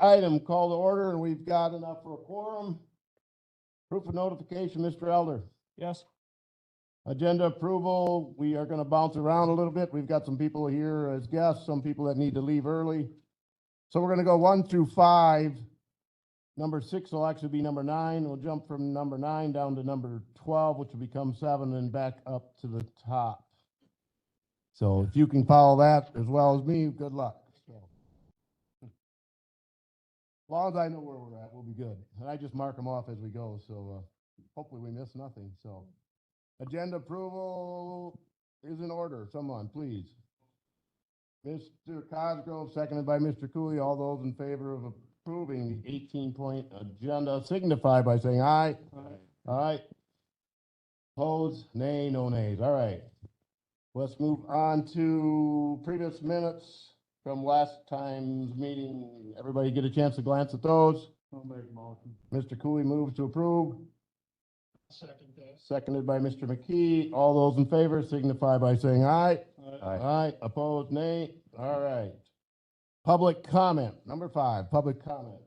item, call to order, and we've got enough for a quorum. Proof of notification, Mr. Elder. Yes. Agenda approval, we are gonna bounce around a little bit. We've got some people here as guests, some people that need to leave early. So we're gonna go 1 through 5. Number 6 will actually be number 9. We'll jump from number 9 down to number 12, which will become 7, and back up to the top. So if you can follow that as well as me, good luck. So, as long as I know where we're at, we'll be good. And I just mark them off as we go, so hopefully we miss nothing. So, agenda approval is in order. Someone, please. Mr. Cosgrove, seconded by Mr. Cooley. All those in favor of approving the 18-point agenda signify by saying aye. Aye. Aye. Opposed? Nay, no nays. All right. Let's move on to previous minutes from last time's meeting. Everybody get a chance to glance at those? I'll make a motion. Mr. Cooley moves to approve. Second that. Seconded by Mr. McKee. All those in favor signify by saying aye. Aye. Aye. Opposed? Nay. All right. Public comment. Number 5, public comment.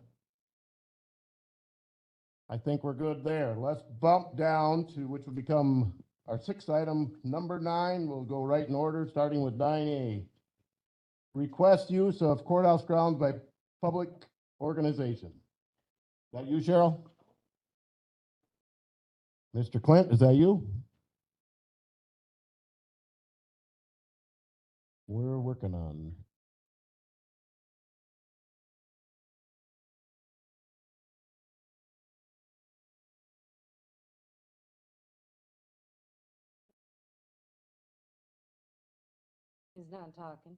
I think we're good there. Let's bump down to which will become our 6th item, number 9. We'll go right in order, starting with 9A. Request use of courthouse grounds by public organization. Is that you, Cheryl? Mr. Clint, is that you? We're working on. He's not talking.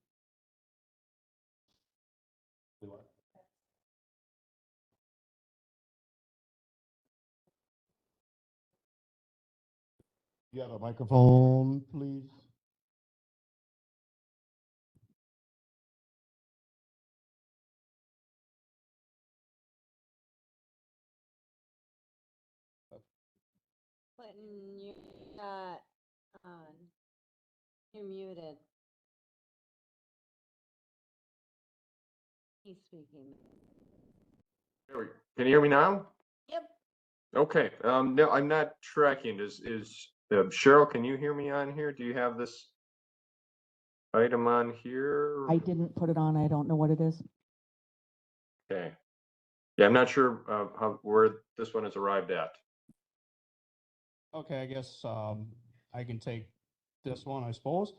You have a microphone, please? Clinton, you're not on. You're muted. He's speaking. Can you hear me now? Yep. Okay, no, I'm not tracking. Is Cheryl, can you hear me on here? Do you have this item on here? I didn't put it on. I don't know what it is. Okay. Yeah, I'm not sure where this one has arrived at. Okay, I guess I can take this one, I suppose.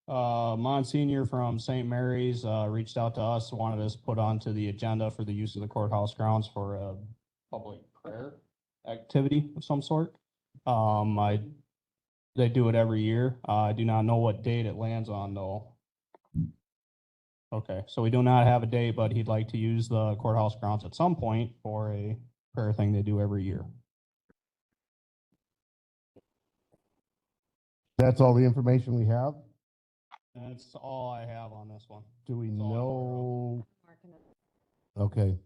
Monsignor from St. Mary's reached out to us, wanted us put onto the agenda for the use of the courthouse grounds for a public prayer activity of some sort. They do it every year. I do not know what date it lands on though. Okay, so we do not have a date, but he'd like to use the courthouse grounds at some point for a prayer thing they do every year. That's all the information we have? That's all I have on this one. Do we That's all know? Marking it. Okay.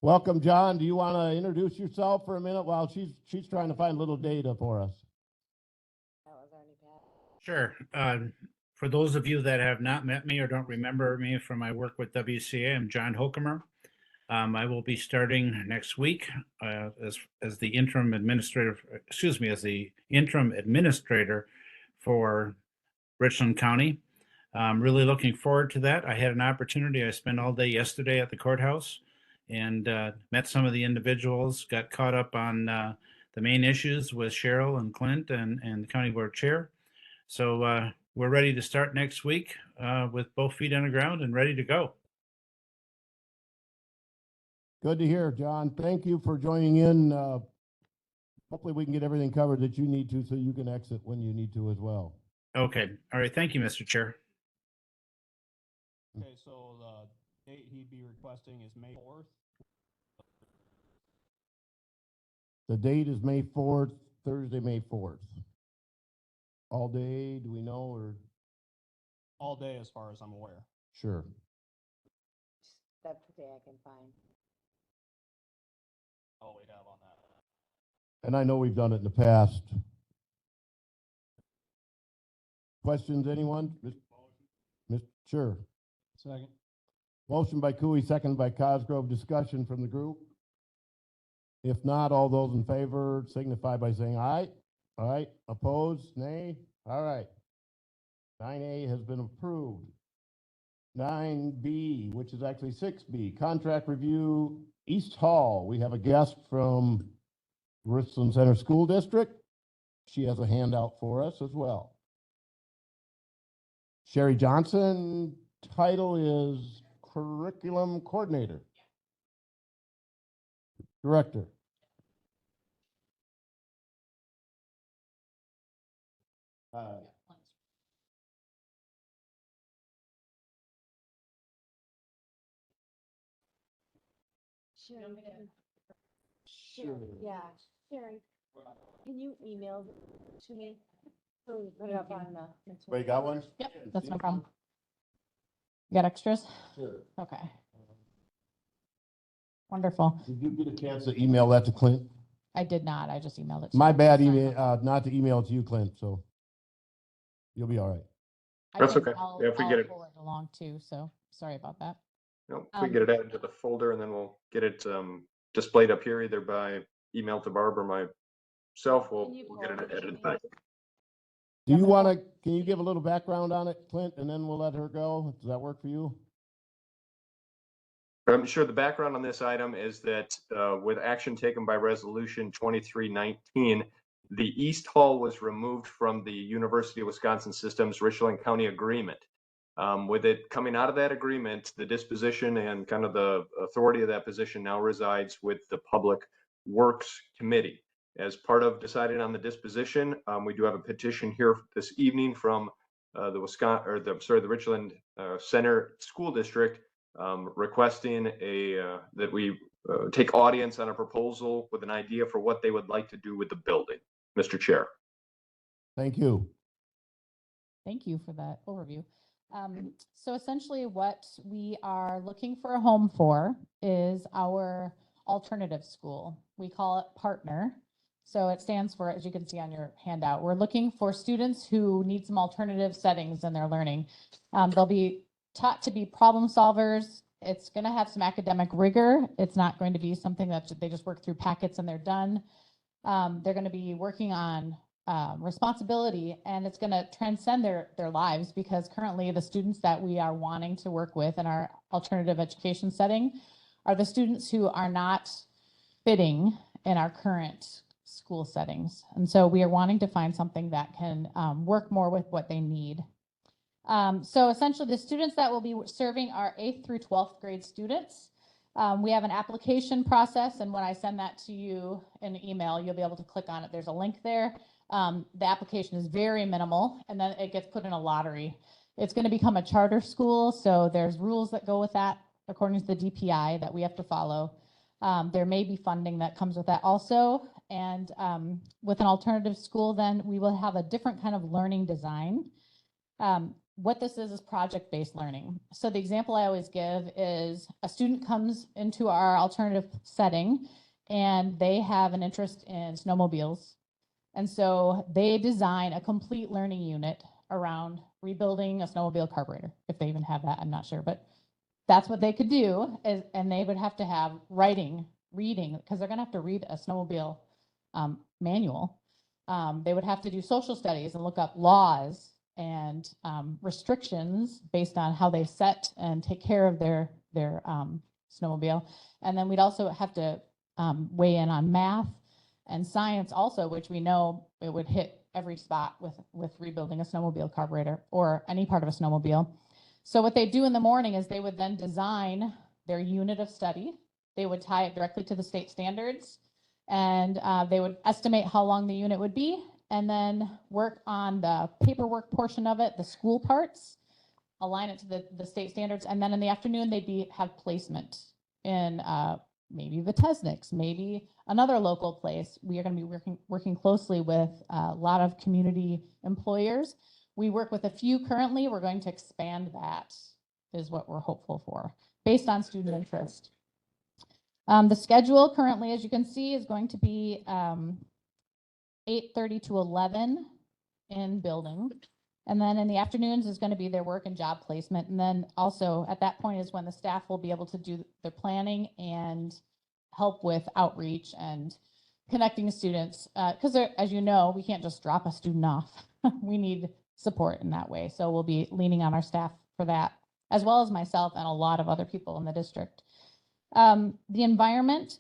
Welcome, John. Do you want to introduce yourself for a minute while she's trying to find a little data for us? That was already passed. Sure. For those of you that have not met me or don't remember me from my work with WCA, I'm John Hokemer. I will be starting next week as the interim administrator. As the interim administrator for Richland County. I'm really looking forward to that. I had an opportunity. I spent all day yesterday at the courthouse and met some of the individuals. Got caught up on the main issues with Cheryl and Clint and the county board chair. So we're ready to start next week with both feet on the ground and ready to go. Good to hear, John. Thank you for joining in. Hopefully we can get everything covered that you need to so you can exit when you need to as well. Okay. All right. Thank you, Mr. Chair. Okay, so the date he'd be requesting is May 4th. The date is May 4th, Thursday, May 4th. All day, do we know, or? All day as far as I'm aware. Sure. That's the day I can find. All we have on that. And I know we've done it in the past. Questions, anyone? Sure. Second. Motion by Cooey, second by Cosgrove. Discussion from the group. If not, all those in favor signify by saying aye. Aye. Opposed? Nay? All right. 9A has been approved. 9B, which is actually 6B, contract review, East Hall. We have a guest from Richland Center School District. She has a handout for us as well. Sherry Johnson, title is Curriculum Coordinator. Director. Sure. Sure. Yeah, Sherry, can you email to me? So we put it up on the. next one. Wait, got one? Yep, that's no problem. You got extras? Sure. Okay. Wonderful. Did you get a chance to email that to Clint? I did not. I just emailed it. to My you. bad, Sorry email, about that. not to email it to you, Clint, so you'll be all right. I That's can- okay. I'll- Yeah, if we I'll get it- forward along too, so sorry about that. No, if we Um, get it added to the folder and then we'll get it displayed up here either by email to Barb or myself. We'll Can you we'll get it forward it to edited. me? tonight. Do you but- want to, can you give a little background on it, Clint, and then we'll let her go? Does that work for you? I'm sure the background on this item is that with action taken by resolution 2319, the East Hall was removed from the University of Wisconsin System's Richland County agreement. With it coming out of that agreement, the disposition and kind of the authority of that position now resides with the Public Works Committee. As part of deciding on the disposition, we do have a petition here this evening from the Richland Center School District requesting that we take audience on a proposal with an idea for what they would like to do with the building. Mr. Chair. Thank you. Thank you for that overview. So essentially what we are looking for a home for is our alternative school. We call it Partner. So it stands for, as you can see on your handout, we're looking for students who need some alternative settings in their learning. They'll be taught to be problem solvers. It's going to have some academic rigor. It's not going to be something that they just work through packets and they're done. They're going to be working on responsibility, and it's going to transcend their lives, because currently the students that we are wanting to work with in our alternative education setting are the students who are not fitting in our current school settings. And so we are wanting to find something that can work more with what they need. So essentially the students that will be serving are 8th through 12th grade students. We have an application process, and when I send that to you in an email, you'll be able to click on it. There's a link there. The application is very minimal, and then it gets put in a lottery. It's going to become a charter school, so there's rules that go with that according to the DPI that we have to follow. There may be funding that comes with that also. And with an alternative school, then we will have a different kind of learning design. What this is project-based learning. So the example I always give is a student comes into our alternative setting and they have an interest in snowmobiles. And so they design a complete learning unit around rebuilding a snowmobile carburetor. If they even have that, I'm not sure, but that's what they could do. And they would have to have writing, reading, because they're gonna have to read a snowmobile manual. They would have to do social studies and look up laws and restrictions based on how they set and take care of their snowmobile. And then we'd also have to weigh in on math and science also, which we know it would hit every spot with rebuilding a snowmobile carburetor or any part of a snowmobile. So what they do in the morning is they would then design their unit of study. They would tie it directly to the state standards, and they would estimate how long the unit would be, and then work on the paperwork portion of it, the school parts, align it to the state standards, and then in the afternoon, they'd have placement in maybe the Tesniks, maybe another local place. We are going to be working closely with a lot of community employers. We work with a few currently. We're going to expand that, is what we're hopeful for, based on student interest. The schedule currently, as you can see, is going to be 8:30 to 11 in building. And then in the afternoons is going to be their work and job placement. And then also at that point is when the staff will be able to do their planning and help with outreach and connecting students. Because as you know, we can't just drop a student off. We need support in that way. So we'll be leaning on our staff for that, as well as myself and a lot of other people in the district. The environment,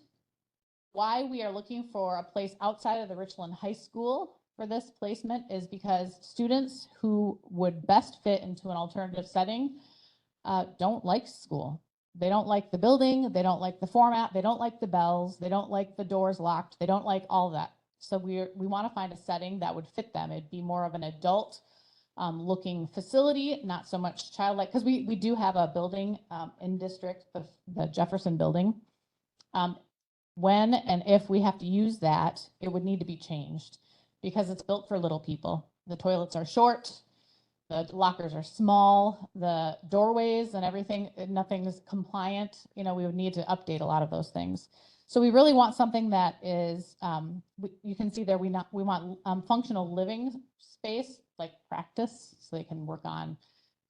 why we are looking for a place outside of the Richland High School for this placement is because students who would best fit into an alternative setting don't like school. They don't like the building, they don't like the format, they don't like the bells, they don't like the doors locked, they don't like all that. So we want to find a setting that would fit them. It'd be more of an adult looking facility, not so much childlike, because we do have a building in district, the Jefferson building. When and if we have to use that, it would need to be changed because it's built for little people. The toilets are short, the lockers are small, the doorways and everything, nothing is compliant. You know, we would need to update a lot of those things. So we really want something that is, you can see there, we want functional living space, like practice, so they can work on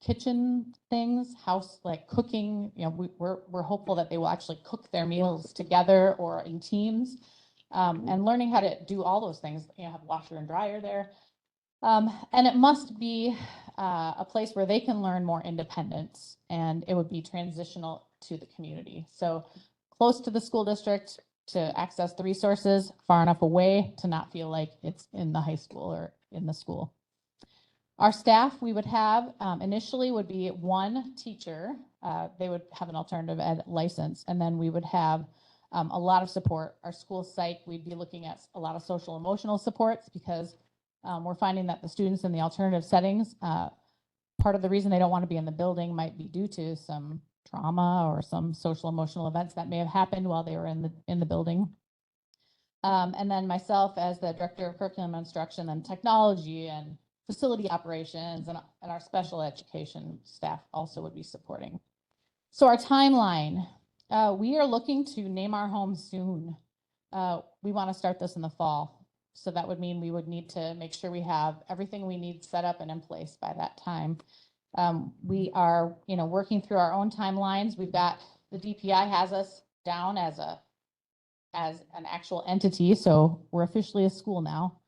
kitchen things, house, like cooking. You know, we're hopeful that they will actually cook their meals together or in teams, and learning how to do all those things. You know, have washer and dryer there, and it must be a place where they can learn more independence, and it would be transitional to the community. So close to the school district to access the resources, far enough away to not feel like it's in the high school or in the school. Our staff we would have initially would be one teacher. They would have an alternative ed license, and then we would have a lot of support. Our school psych, we'd be looking at a lot of social emotional supports because we're finding that the students in the alternative settings, part of the reason they don't want to be in the building might be due to some trauma or some social emotional events that may have happened while they were in the building. And then myself as the director of curriculum instruction and technology and facility operations and our special education staff also would be supporting. So our timeline, we are looking to name our home soon. We want to start this in the fall. So that would mean we would need to make sure we have everything we need set up and in place by that time. We are, working through our own timelines. We've got the DPI has us down as an actual entity. So we're officially a school now.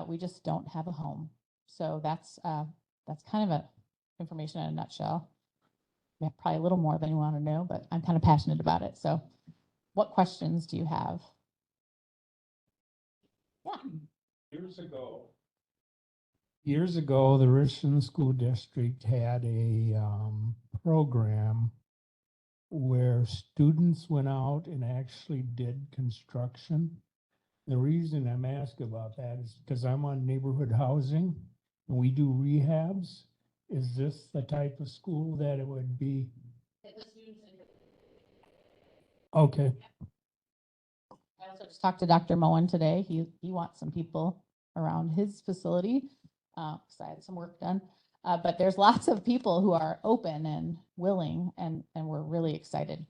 We just don't have a home. So that's kind of information in a nutshell. Yeah, probably a little more than you want to know, but I'm kind of passionate about it. So what questions do you have? Yeah. Years ago, the Richland School District had a program where students went out and actually did construction. The reason I'm asking about that is because I'm on neighborhood housing and we do rehabs. Is this the type of school that it would be? Okay. I also just talked to Dr. Moen today. He wants some people around his facility because I had some work done. But there's lots of people who are open and willing, and we're really excited.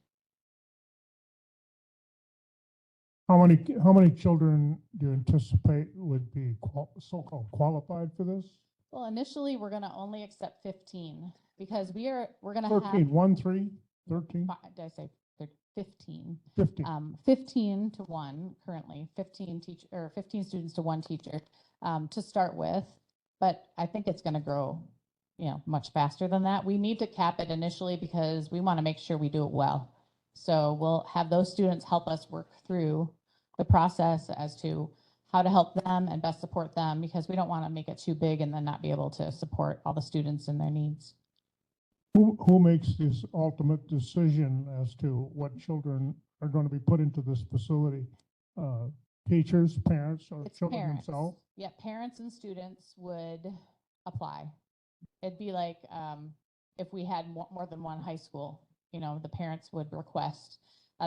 How many children do you anticipate would be so-called qualified for this? Well, initially we're going to only accept 15 because we're going to 13, have 1, 3, 13, did I say 15? 15. 15 to 1 currently, 15 students to 1 teacher to start with, but I think it's going to grow, much faster than that. We need to cap it initially because we want to make sure we do it well. So we'll have those students help us work through the process as to how to help them and best support them, because we don't want to make it too big and then not be able to support all the students and their needs. Who makes this ultimate decision as to what children are going to be put into this facility? Teachers, parents, or It's children parents. themselves? Yeah, parents and students would apply. It'd be like if we had more than one high school, the parents would request.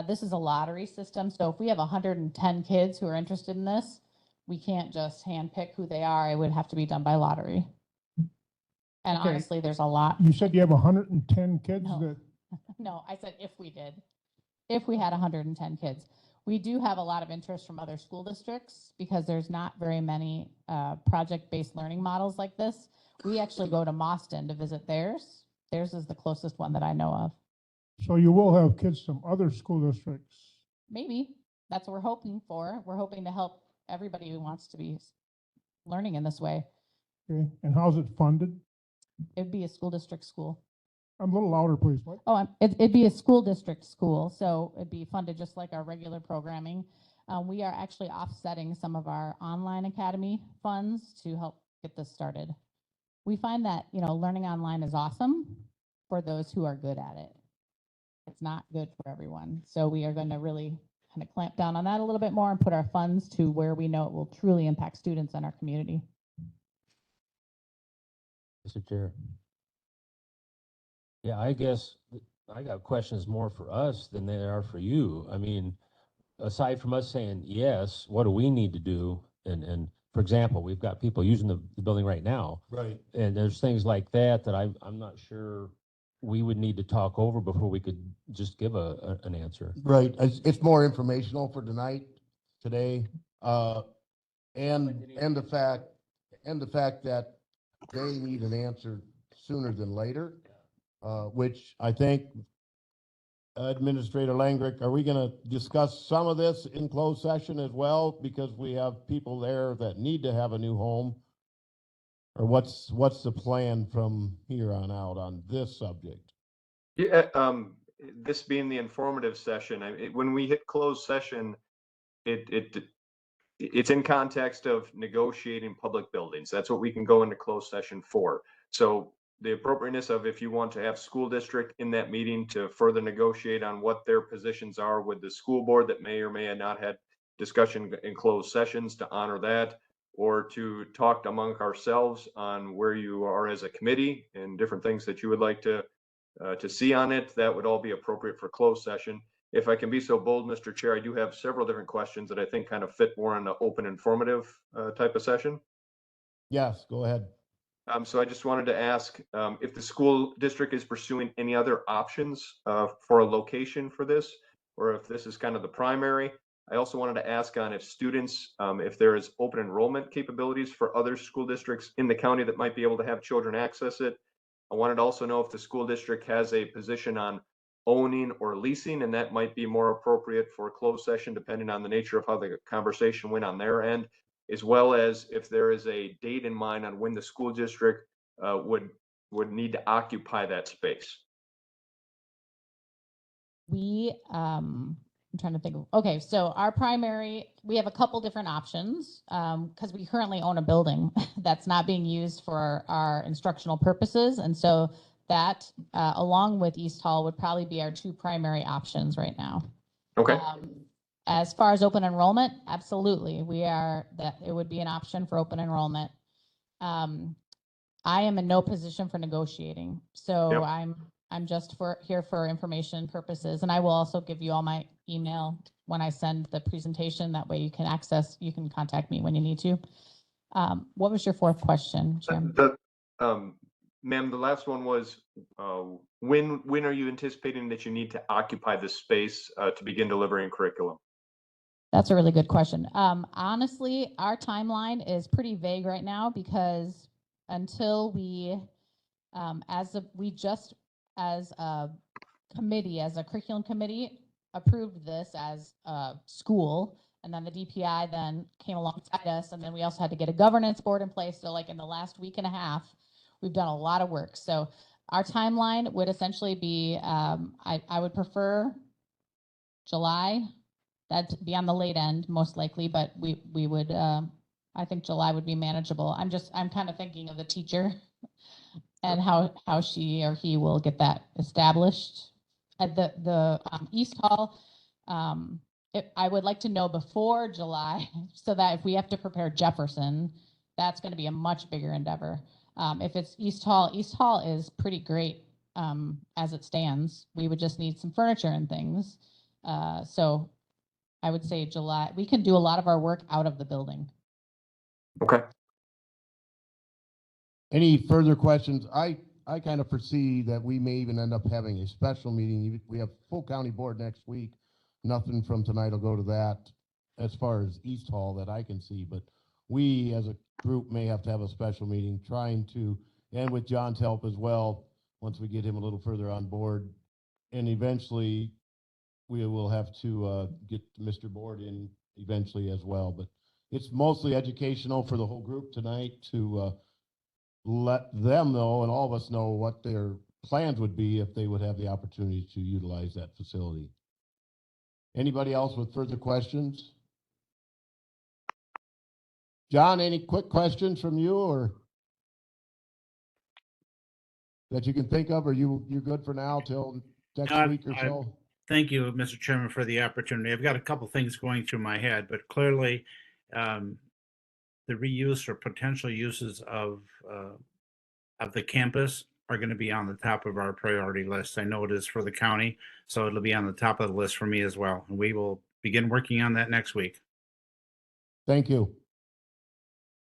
This is a lottery system, so if we have 110 kids who are interested in this, we can't just handpick who they are. It would have to be done by lottery. And Okay. honestly, there's a lot. You said you have 110 kids No. that, No, I said if we did. If we had 110 kids. We do have a lot of interest from other school districts because there's not very many project-based learning models like this. We actually go to Mauston to visit theirs. Theirs is the closest one that I know of. So you will have kids from other school districts. Maybe. That's what we're hoping for. We're hoping to help everybody who wants to be learning in this way. Okay, and how's it funded? It'd be a school district school. I'm a little louder, please. What? Oh, it'd be a school district school, so it'd be funded just like our regular programming. We are actually offsetting some of our online academy funds to help get this started. We find that, learning online is awesome for those who are good at it. It's not good for everyone. So we are going to really kind of clamp down on that a little bit more and put our funds to where we know it will truly impact students in our community. Mr. Chair. Yeah, I guess I got questions more for us than they are for you. I mean, aside from us saying yes, what do we need to do? And for example, we've got people using the building right now. Right. And there's things like that that I'm not sure we would need to talk over before we could just give an answer. Right. It's more informational for tonight, today. And the fact that they need an answer sooner than later, which I think Administrator Langrick, are we going to discuss some of this in closed session as well? Because we have people there that need to have a new home. Or what's the plan from here on out on this subject? Yeah, this being the informative session, when we hit closed session, it's in context of negotiating public buildings. That's what we can go into closed session for. So the appropriateness of if you want to have school district in that meeting to further negotiate on what their positions are with the school board that may or may have not had discussion in closed sessions to honor that, or to talk among ourselves on where you are as a committee and different things that you would like to see on it, that would all be appropriate for closed session. If I can be so bold, Mr. Chair, I do have several different questions that I think kind of fit more in the open informative type of session. Yes, go ahead. So I just wanted to ask if the school district is pursuing any other options for a location for this, or if this is kind of the primary. I also wanted to ask on if students, if there is open enrollment capabilities for other school districts in the county that might be able to have children access it. I wanted to also know if the school district has a position on owning or leasing, and that might be more appropriate for a closed session depending on the nature of how the conversation went on their end, as well as if there is a date in mind on when the school district would need to occupy that space. I'm trying to think of, okay, so our primary, we have a couple different options because we currently own a building that's not being used for our instructional purposes. And so that, along with East Hall, would probably be our two primary options right now. Okay. As far as open enrollment, absolutely. It would be an option for open enrollment. I am in no position for negotiating. So yep. I'm just here for information purposes. And I will also give you all my email when I send the presentation. That way you can contact me when you need to. What was your fourth question, Jim? Ma'am, the last one was, when are you anticipating that you need to occupy this space to begin delivering curriculum? That's a really good question. Honestly, our timeline is pretty vague right now because until we, as a committee, as a curriculum committee, approved this as a school, and then the DPI then came alongside us, and then we also had to get a governance board in place. So like in the last week and a half, we've done a lot of work. So our timeline would essentially be, I would prefer July. That'd be on the late end, most likely, but we would, I think July would be manageable. I'm kind of thinking of the teacher and how she or he will get that established. At the East Hall, I would like to know before July so that if we have to prepare Jefferson, that's going to be a much bigger endeavor. If it's East Hall is pretty great as it stands. We would just need some furniture and things. So I would say July. We can do a lot of our work out of the building. Okay. Any further questions? I kind of foresee that we may even end up having a special meeting. We have full county board next week, nothing from tonight will go to that as far as East Hall that I can see, but we as a group may have to have a special meeting trying to, and with John's help as well, once we get him a little further on board. And eventually, we will have to get Mr. Board in eventually as well, but it's mostly educational for the whole group tonight to let them know and all of us know what their plans would be if they would have the opportunity to utilize that facility. Anybody else with further questions? John, any quick questions from you or that you can think of, or you're good for now till next week or so? Thank you, Mr. Chairman, for the opportunity. I've got a couple things going through my head, but clearly, the reuse or potential uses of the campus are going to be on the top of our priority list. I know it is for the county, so it'll be on the top of the list for me as well. And we will begin working on that next week. Thank you.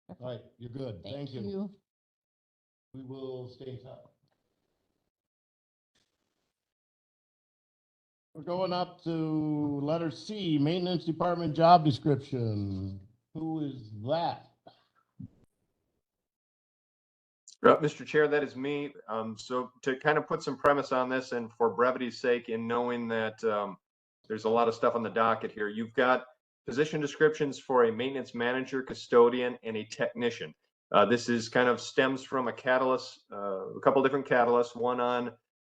All right, you're good. Thank you. We will stay in touch. We're going up to letter C, Maintenance Department job description. Who is that? Mr. Chair, that is me. So to kind of put some premise on this and for brevity's sake, in knowing that there's a lot of stuff on the docket here, you've got position descriptions for a maintenance manager, custodian, and a technician. This is kind of stems from a catalyst, a couple different catalysts. One on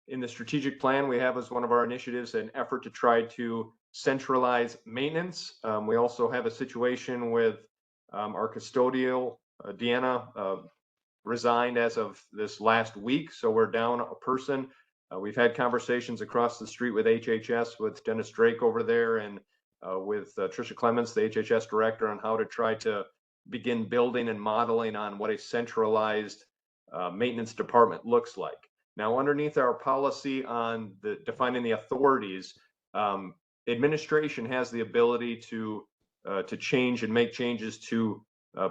in the strategic plan we have as one of our initiatives, an effort to try to centralize maintenance. We also have a situation with our custodial, Deanna, resigned as of this last week, so we're down a person. We've had conversations across the street with HHS, with Dennis Drake over there, and with Tricia Clements, the HHS director, on how to try to begin building and modeling on what a centralized maintenance department looks like. Now, underneath our policy on the defining the authorities, administration has the ability to change and make changes to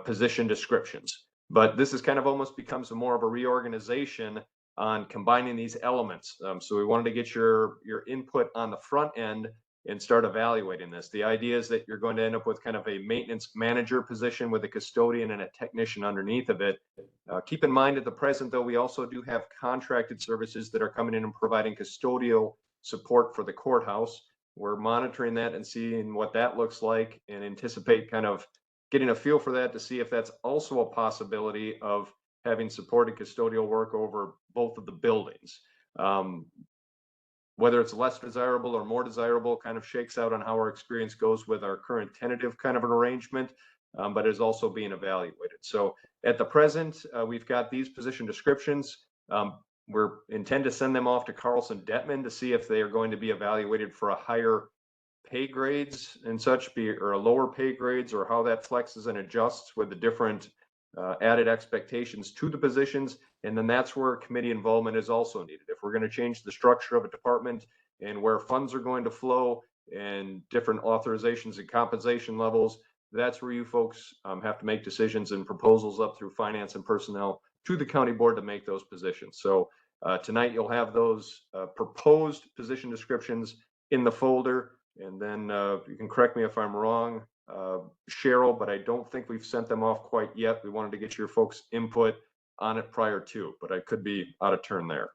position descriptions. But this is kind of almost becomes more of a reorganization on combining these elements. So we wanted to get your input on the front end and start evaluating this. The idea is that you're going to end up with kind of a maintenance manager position with a custodian and a technician underneath of it. Keep in mind at the present, though, we also do have contracted services that are coming in and providing custodial support for the courthouse. We're monitoring that and seeing what that looks like and anticipate kind of getting a feel for that to see if that's also a possibility of having supported custodial work over both of the buildings. Whether it's less desirable or more desirable kind of shakes out on how our experience goes with our current tentative kind of an arrangement, but is also being evaluated. So at the present, we've got these position descriptions. We're intend to send them off to Carlson Detman to see if they are going to be evaluated for a higher pay grades and such, or a lower pay grades, or how that flexes and adjusts with the different added expectations to the positions. And then that's where committee involvement is also needed. If we're going to change the structure of a department and where funds are going to flow and different authorizations and compensation levels, that's where you folks have to make decisions and proposals up through finance and personnel to the county board to make those positions. So tonight you'll have those proposed position descriptions in the folder. And then you can correct me if I'm wrong, Cheryl, but I don't think we've sent them off quite yet. We wanted to get your folks' input on it prior to, but I could be out of turn there.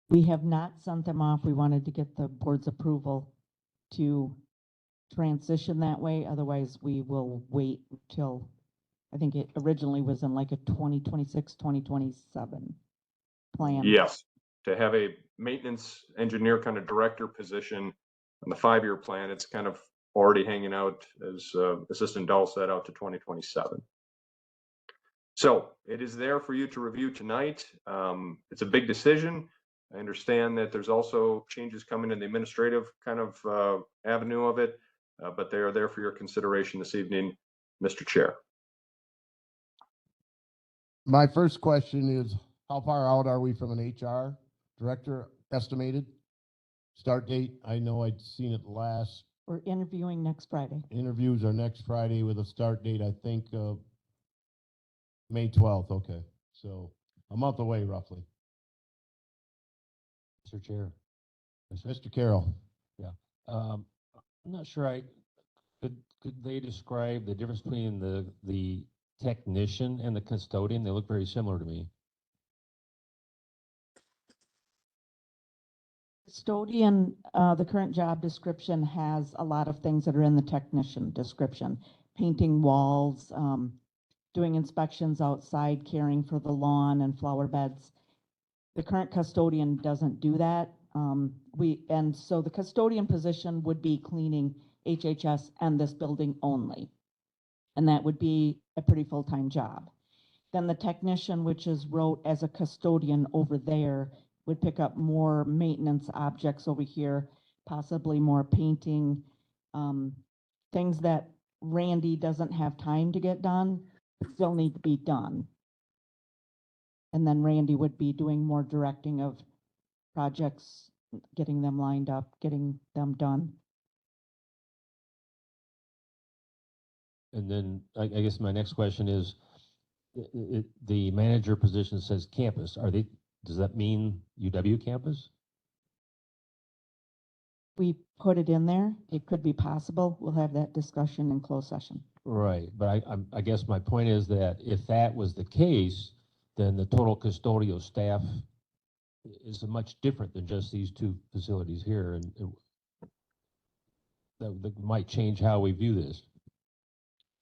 We have not sent them off. We wanted to get the board's approval to transition that way. Otherwise, we will wait until, I think it originally was in like a 2026, 2027 plan. Yes, to have a maintenance engineer kind of director position on the 5-year plan, it's kind of already hanging out, as Assistant Dahl said, out to 2027. So it is there for you to review tonight. It's a big decision. I understand that there's also changes coming in the administrative kind of avenue of it, but they are there for your consideration this evening, Mr. Chair. My first question is, how far out are we from an HR director estimated? Start date, I know I'd seen it last. We're interviewing next Friday. Interviews are next Friday with a start date, I think, May 12th. Okay, so a month away roughly. Mr. Chair. Mr. Carroll. Yeah. I'm not sure could they describe the difference between the technician and the custodian? They look very similar to me. Custodian, the current job description has a lot of things that are in the technician description. Painting walls, doing inspections outside, caring for the lawn and flower beds. The current custodian doesn't do that. And so the custodian position would be cleaning HHS and this building only. And that would be a pretty full-time job. Then the technician, which is wrote as a custodian over there, would pick up more maintenance objects over here, possibly more painting, things that Randy doesn't have time to get done, but still need to be done. And then Randy would be doing more directing of projects, getting them lined up, getting them done. And then I guess my next question is, the manager position says campus. Does that mean UW campus? We put it in there. It could be possible. We'll have that discussion in closed session. Right, but I guess my point is that if that was the case, then the total custodial staff is much different than just these two facilities here, and that might change how we view this.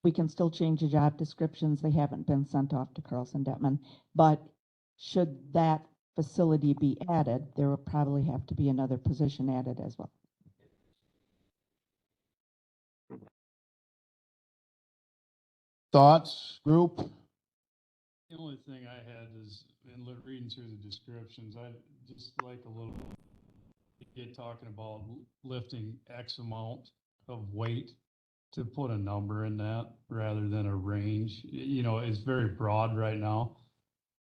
We can still change the job descriptions. They haven't been sent off to Carlson Detman, but should that facility be added, there will probably have to be another position added as well. Thoughts, group? The only thing I had is, in reading through the descriptions, I just like a little, you get talking about lifting X amount of weight, to put a number in that rather than a range. You know, it's very broad right now.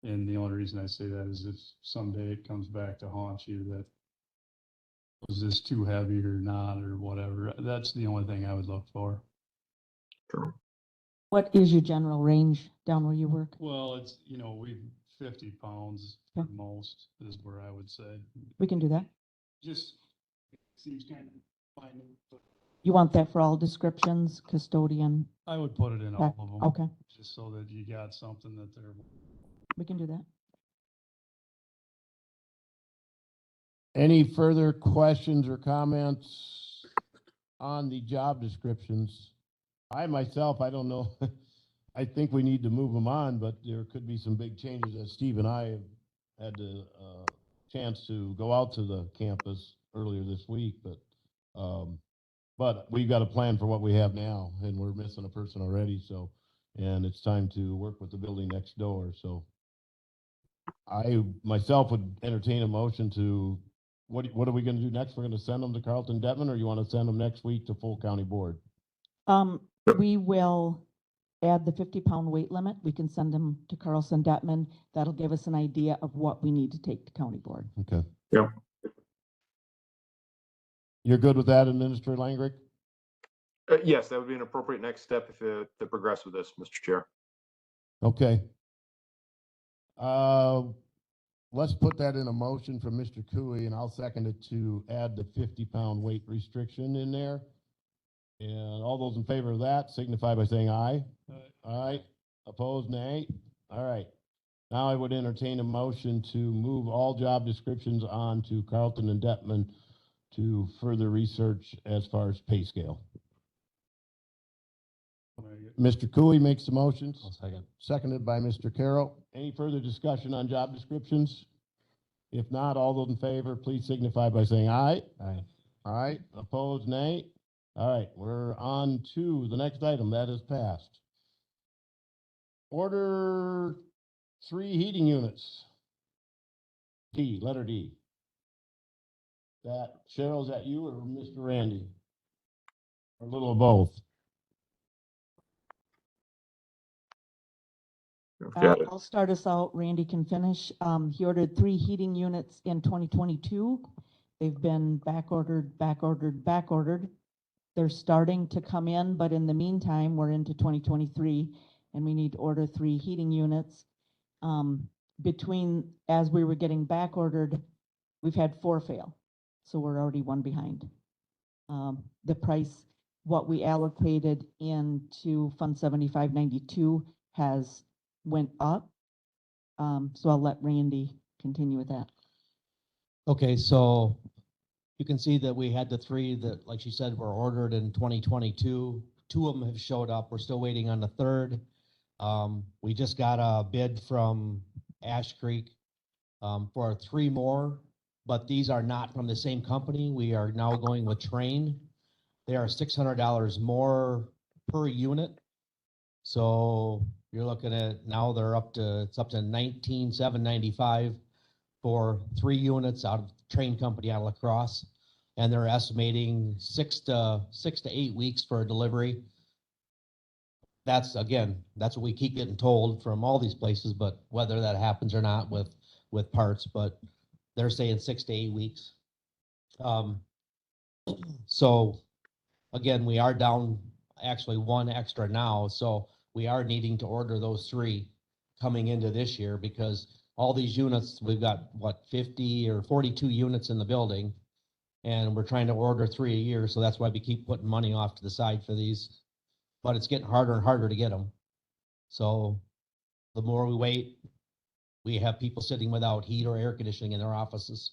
And the only reason I say that is if someday it comes back to haunt you, that was this too heavy or not, or whatever. That's the only thing I would look for. Sure. What is your general range down where you work? Well, it's, you know, 50 pounds Yeah. at most is where I would say. We can do that. Just seems kind of fine. But You want that for all descriptions, custodian? I would put it in all of them. Okay, Just so that you got something that they're. we can do that. Any further questions or comments on the job descriptions? I myself, I don't know. I think we need to move them on, but there could be some big changes, as Steve and I have had the chance to go out to the campus earlier this week, but we've got a plan for what we have now, and we're missing a person already, so, and it's time to work with the building next door, so I myself would entertain a motion to, what are we gonna do next? We're gonna send them to Carlton Detman, or you wanna send them next week to full county board? We will add the 50-pound weight limit. We can send them to Carlson Detman. That'll give us an idea of what we need to take to county board. Okay. Yep. You're good with that, Administrator Langrick? Yes, that would be an appropriate next step if to progress with this, Mr. Chair. Okay. Let's put that in a motion from Mr. Cooey, and I'll second it to add the 50-pound weight restriction in there. And all those in favor of that signify by saying aye. Aye. Opposed, nay. All right. Now I would entertain a motion to move all job descriptions on to Carlton and Detman to further research as far as pay scale. Mr. Cooey makes the motions. I'll second. Seconded by Mr. Carroll. Any further discussion on job descriptions? If not, all those in favor, please signify by saying aye. Aye. Aye. Opposed, nay. All right, we're on to the next item. That is passed. Order 3 heating units. D, letter D. That, Cheryl, is that you or Mr. Randy? Or a little of both? Got it. I'll start us out. Randy can finish. He ordered 3 heating units in 2022. They've been back ordered. They're starting to come in, but in the meantime, we're into 2023 and we need to order 3 heating units. As we were getting back ordered, we've had 4 fail. So we're already 1 behind. The price, what we allocated into Fund 7592 has went up. So I'll let Randy continue with that. Okay, so you can see that we had the three that, like she said, were ordered in 2022. Two of them have showed up. We're still waiting on the third. We just got a bid from Ash Creek for three more, but these are not from the same company. We are now going with Train. They are $600 more per unit. So you're looking at now they're it's up to $19,795 for 3 units out of Train Company out of La Crosse. And they're estimating 6 to 8 weeks for a delivery. That's what we keep getting told from all these places, but whether that happens or not with parts, but they're saying 6 to 8 weeks. So again, we are down actually one extra now, so we are needing to order those 3 coming into this year because all these units, we've got what, 50 or 42 units in the building, and we're trying to order 3 a year, so that's why we keep putting money off to the side for these. But it's getting harder and harder to get them. So the more we wait, we have people sitting without heat or air conditioning in their offices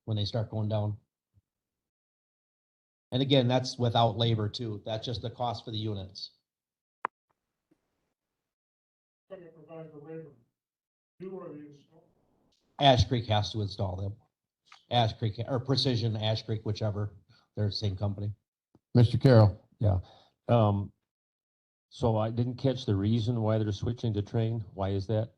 when they start going down. And again, that's without labor too. That's just the cost for the units. Ash Creek has to install them. Ash Creek or Precision Ash Creek, whichever. They're the same company. Mr. Carroll. Yeah. So I didn't catch the reason why they're switching to Train. Why is that?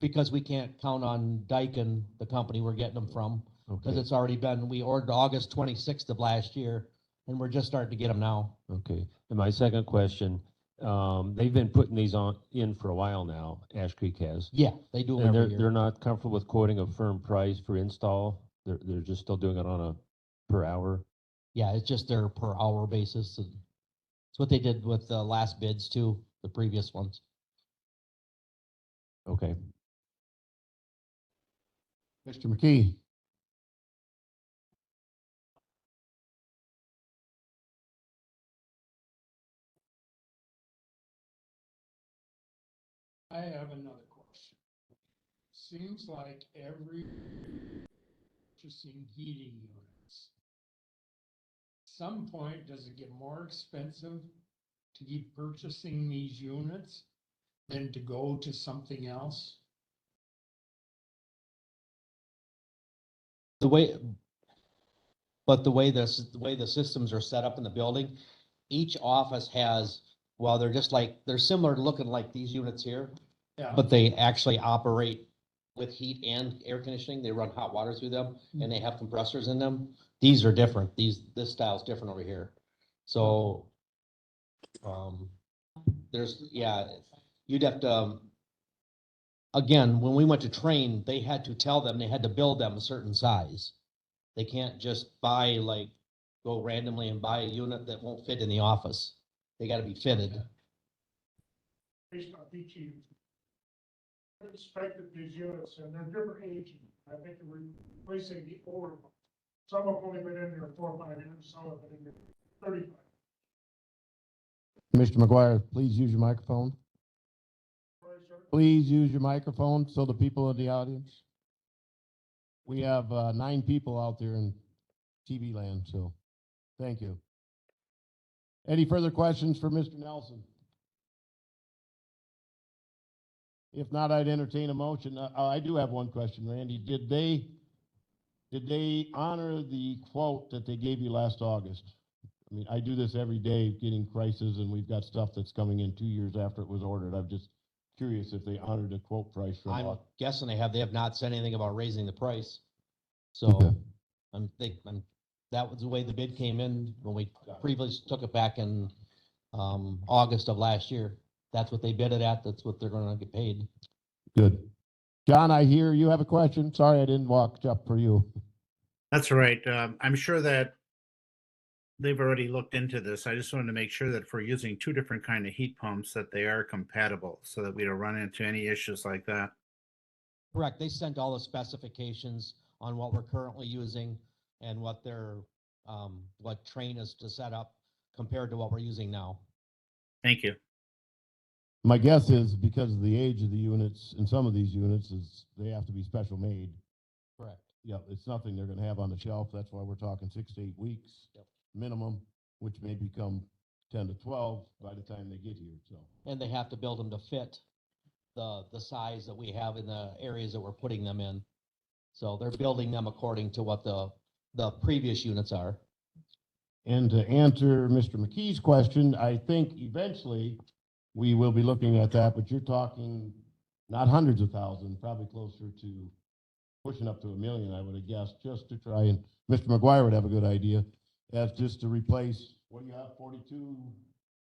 Because we can't count on Daikin, the company we're getting them from, because Okay. it's already been, we ordered August 26th of last year, and we're just starting to get them now. Okay. And my second question, they've been putting these in for a while now. Ash Creek has. Yeah, they do them And every they're year. not comfortable with quoting a firm price for install. They're just still doing it on a per hour. Yeah, it's just their per hour basis. And it's what they did with the last bids too, the previous ones. Okay. Mr. McKee. I have another question. Seems like every purchasing heating units. Some point, does it get more expensive to keep purchasing these units than to go to something else? The way the systems are set up in the building, each office has, well, they're similar looking like these units here, Yeah. but they actually operate with heat and air conditioning. They run hot water through them and they have compressors in them. These are different. This style is different over here. So, you'd have to, again, when we went to Train, they had to tell them, they had to build them a certain size. They can't just go randomly and buy a unit that won't fit in the office. They gotta be fitted. Based on DT, inspected these units and they're different ages. I think we're replacing the older ones. Some have only been in there 4 or 5 years, some have been in there 35. Mr. McGuire, please use your microphone. Please use your microphone so the people in the audience. We have 9 people out there in TV land, so thank you. Any further questions for Mr. Nelson? If not, I'd entertain a motion. I do have one question, Randy. Did they honor the quote that they gave you last August? I mean, I do this every day, getting prices, and we've got stuff that's coming in 2 years after it was ordered. I'm just curious if they honored the quote price from I'm August. guessing they have not said anything about raising the price. Okay. So that was the way the bid came in when we previously took it back in August of last year. That's what they bid it at. That's what they're gonna get paid. Good. John, I hear you have a question. Sorry, I didn't walk up for you. That's all right. I'm sure that they've already looked into this. I just wanted to make sure that if we're using 2 different kind of heat pumps, that they are compatible so that we don't run into any issues like that. Correct. They sent all the specifications on what we're currently using and what their what train is to set up compared to what we're using now. Thank you. My guess is because of the age of the units, in some of these units, is they have to be special made. Correct. Yeah, it's nothing they're gonna have on the shelf. That's why we're talking 6 to 8 weeks Yep. minimum, which may become 10 to 12 by the time they get here, so. And they have to build them to fit the size that we have in the areas that we're putting them in. So they're building them according to what the previous units are. And to answer Mr. McKee's question, I think eventually we will be looking at that, but you're talking not hundreds of thousands, probably closer to pushing up to $1 million, I would have guessed, just to try and, Mr. McGuire would have a good idea, as just to replace, what do you have, 42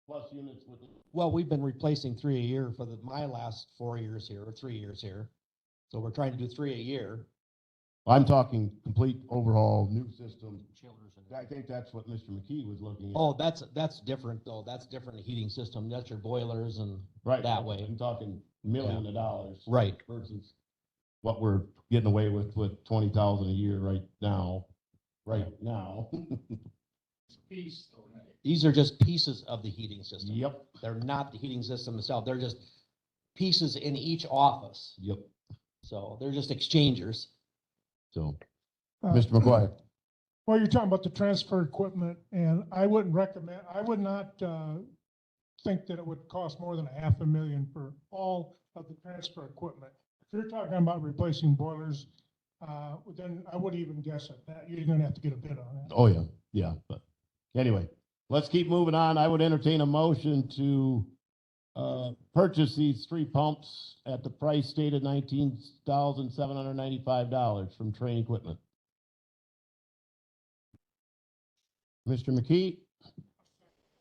plus units with it? Well, we've been replacing 3 a year for my last 4 years here, or 3 years here. So we're trying to do 3 a year. I'm talking complete overhaul, new system. I think that's what Mr. McKee was looking at. Oh, that's different though. That's different heating system. That's your boilers and Right. that way. I'm talking millions of dollars. Right. Versus what we're getting away with 20,000 a year right now. These are just pieces of the heating system. Yep. They're not the heating system itself. They're just pieces in each office. Yep. So they're just exchangers. So, Uh, Mr. McGuire. Well, you're talking about the transfer equipment, and I would not think that it would cost more than $500,000 for all of the transfer equipment. If you're talking about replacing boilers, then I wouldn't even guess at that. You're gonna have to get a bid on that. Oh, yeah, yeah, but anyway, let's keep moving on. I would entertain a motion to purchase these 3 pumps at the price stated $19,795 from Train Equipment. Mr. McKee,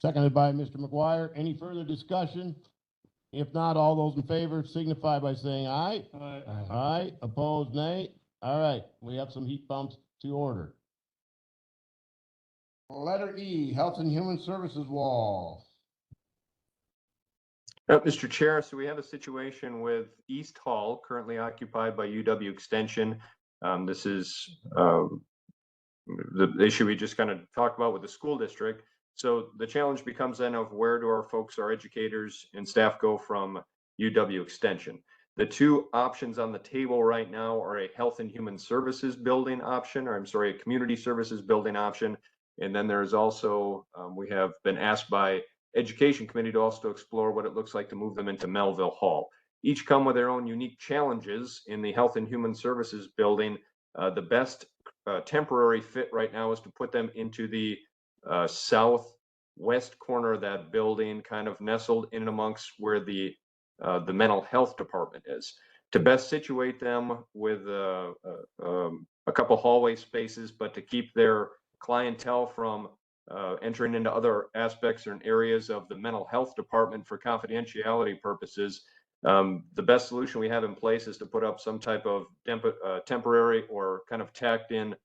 seconded by Mr. McGuire. Any further discussion? If not, all those in favor signify by saying aye. Aye, opposed, nay. All right, we have some heat pumps to order. Letter E, Health and Human Services wall. Mr. Chair, so we have a situation with East Hall currently occupied by UW Extension. This is the issue we just kind of talked about with the school district. So the challenge becomes then of where do our folks, our educators and staff go from UW Extension? The 2 options on the table right now are a health and human services building option, or I'm sorry, a community services building option. And then there's also, we have been asked by Education Committee to also explore what it looks like to move them into Melville Hall. Each come with their own unique challenges. In the health and human services building, the best temporary fit right now is to put them into the southwest corner of that building, kind of nestled in amongst where the mental health department is. To best situate them with a couple hallway spaces, but to keep their clientele from entering into other aspects or areas of the mental health department for confidentiality purposes, the best solution we have in place is to put up some type of temporary or kind of tacked in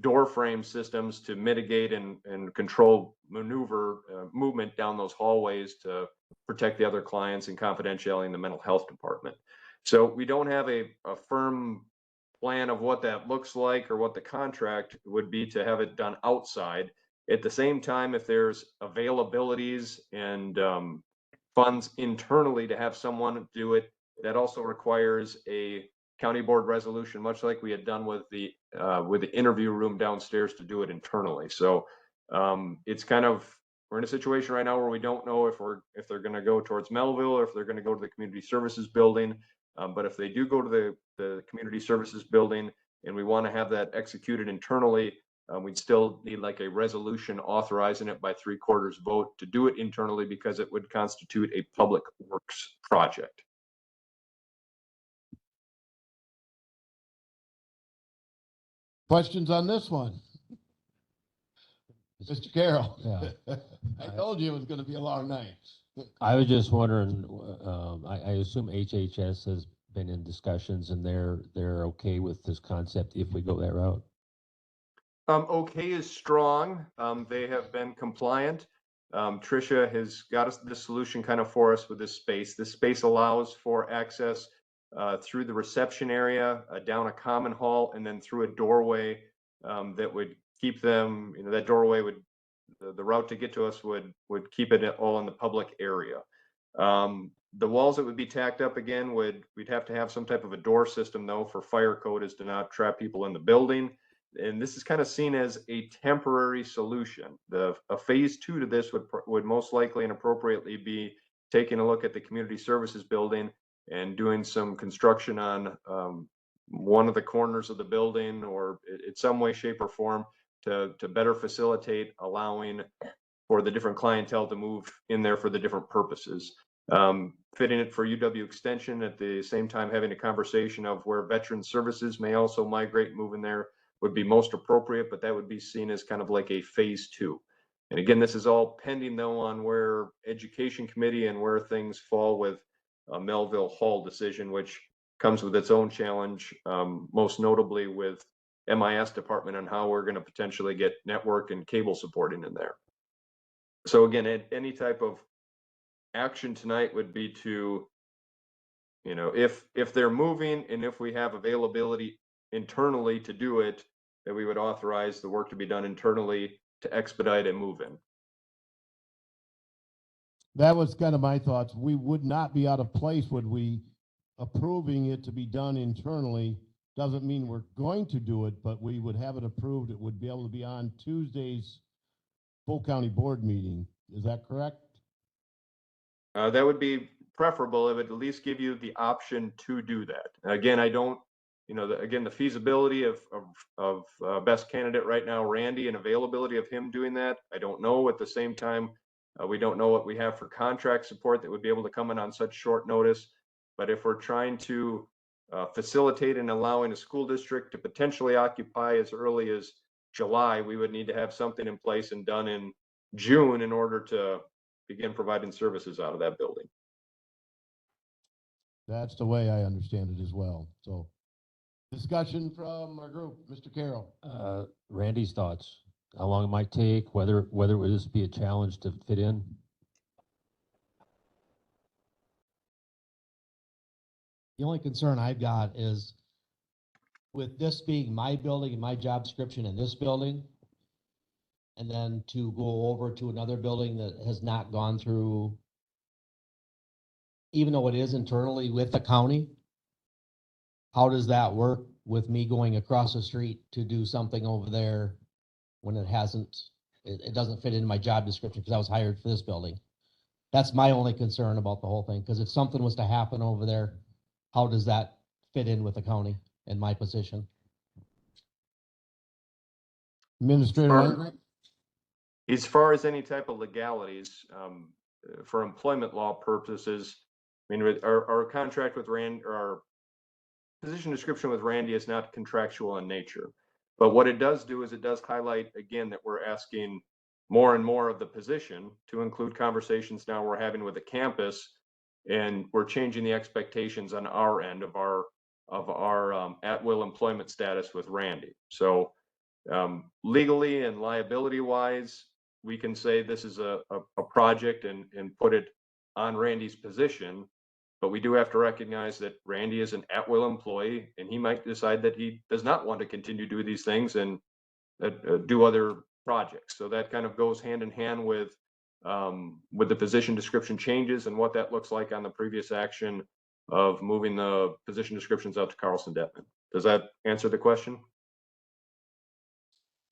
door frame systems to mitigate and control movement down those hallways to protect the other clients and confidentiality in the mental health department. So we don't have a firm plan of what that looks like or what the contract would be to have it done outside. At the same time, if there's availabilities and funds internally to have someone do it, that also requires a county board resolution, much like we had done with the interview room downstairs to do it internally. So it's kind of, we're in a situation right now where we don't know if they're going to go towards Melville or if they're going to go to the community services building. But if they do go to the community services building and we want to have that executed internally, we'd still need like a resolution authorizing it by 3/4 vote to do it internally because it would constitute a public works project. Questions on this one? Mr. Carroll? Yeah. I told you it was gonna be a long night. I was just wondering, I assume HHS has been in discussions and they're okay with this concept if we go that route? OK is strong. They have been compliant. Tricia has got us this solution kind of for us with this space. This space allows for access through the reception area, down a common hall, and then through a doorway that would keep them, that doorway would, the route to get to us would keep it all in the public area. The walls that would be tacked up again we'd have to have some type of a door system though for fire code is to not trap people in the building. And this is kind of seen as a temporary solution. A phase 2 to this would most likely and appropriately be taking a look at the community services building and doing some construction on one of the corners of the building or in some way, shape, or form to better facilitate allowing for the different clientele to move in there for the different purposes. Fitting it for UW Extension at the same time having a conversation of where veteran services may also migrate and move in there would be most appropriate, but that would be seen as kind of like a phase 2. And again, this is all pending though on where Education Committee and where things fall with a Melville Hall decision, which comes with its own challenge, most notably with MIS department on how we're going to potentially get network and cable supporting in there. So again, any type of action tonight would be to, if they're moving and if we have availability internally to do it, that we would authorize the work to be done internally to expedite and move in. That was kind of my thoughts. We would not be out of place, would we? Approving it to be done internally doesn't mean we're going to do it, but we would have it approved. It would be able to be on Tuesday's full county board meeting. Is that correct? That would be preferable. It would at least give you the option to do that. Again, I don't, again, the feasibility of best candidate right now, Randy, and availability of him doing that, I don't know. At the same time, we don't know what we have for contract support that would be able to come in on such short notice. But if we're trying to facilitate and allowing a school district to potentially occupy as early as July, we would need to have something in place and done in June in order to begin providing services out of that building. That's the way I understand it as well. So discussion from our group, Mr. Carroll. Randy's thoughts, how long it might take, whether it would just be a challenge to fit in? The only concern I've got is with this being my building and my job description in this building, and then to go over to another building that has not gone through, even though it is internally with the county, how does that work with me going across the street to do something over there when it doesn't fit in my job description because I was hired for this building? That's my only concern about the whole thing, because if something was to happen over there, how does that fit in with the county and my position? Administrator Langrick? As far as any type of legalities, for employment law purposes, I mean, our contract with Randy, or our position description with Randy is not contractual in nature. But what it does do is it does highlight, again, that we're asking more and more of the position to include conversations now we're having with the campus, and we're changing the expectations on our end of our at-will employment status with Randy. So legally and liability wise, we can say this is a project and put it on Randy's position, but we do have to recognize that Randy is an at-will employee and he might decide that he does not want to continue to do these things and do other projects. So that kind of goes hand in hand with the position description changes and what that looks like on the previous action of moving the position descriptions out to Carlson Detman. Does that answer the question?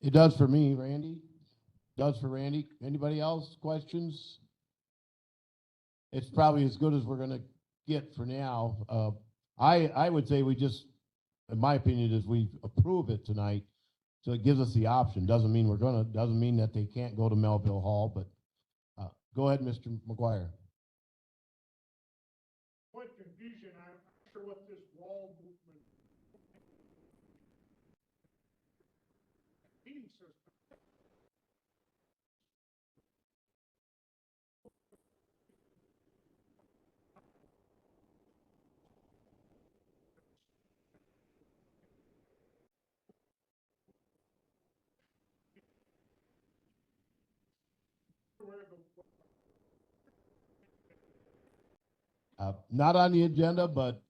It does for me, Randy. Does for Randy. Anybody else? Questions? It's probably as good as we're gonna get for now. I would say we just, in my opinion, is we approve it tonight. So it gives us the option. Doesn't mean doesn't mean that they can't go to Melville Hall, but go ahead, Mr. McGuire. What confusion, I'm not sure what this wall movement. Heating system. Not on the agenda, but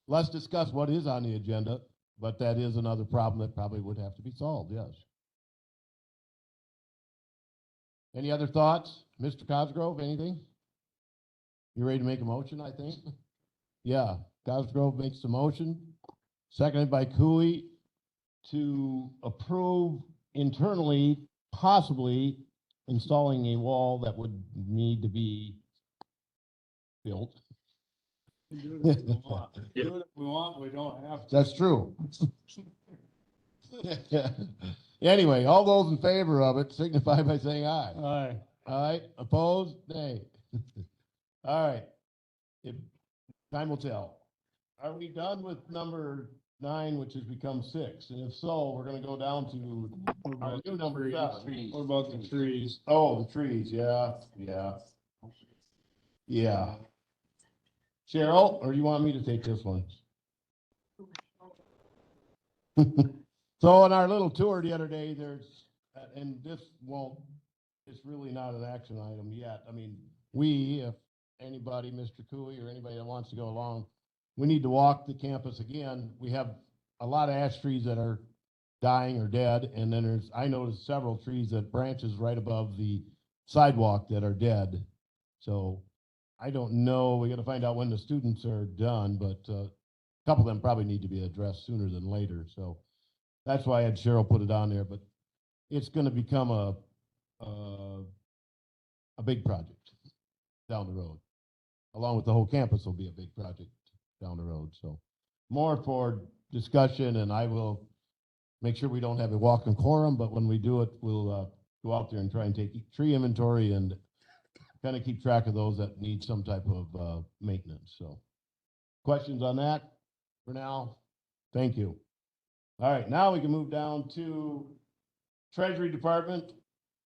let's discuss what is on the agenda. But that is another problem that probably would have to be solved, yes. Any other thoughts? Mr. Cosgrove, anything? You ready to make a motion, I think? Yeah, Cosgrove makes the motion, seconded by Cooey to approve internally, possibly installing a wall that would need to be built. Do it if we want. Do it if we want, we don't have to. That's true. Anyway, all those in favor of it signify by saying aye. Aye. Aye, opposed, nay. All right. Time will tell. Are we done with number 9, which has become 6? And if so, we're gonna go down to our new number 7. What about the trees? Oh, the trees, yeah. Cheryl, or you want me to take this one? So on our little tour the other day, there's, and this won't, it's really not an action item yet. I mean, if anybody, Mr. Cooey, or anybody that wants to go along, we need to walk the campus again. We have a lot of ash trees that are dying or dead, and then I noticed several trees that branches right above the sidewalk that are dead. So I don't know, we gotta find out when the students are done, but a couple of them probably need to be addressed sooner than later, so that's why I had Cheryl put it on there, but it's gonna become a big project down the road. Along with the whole campus will be a big project down the road, so more for discussion, and I will make sure we don't have a walking quorum, but when we do it, we'll go out there and try and take tree inventory and kind of keep track of those that need some type of maintenance, so. Questions on that for now? Thank you. All right, now we can move down to Treasury Department,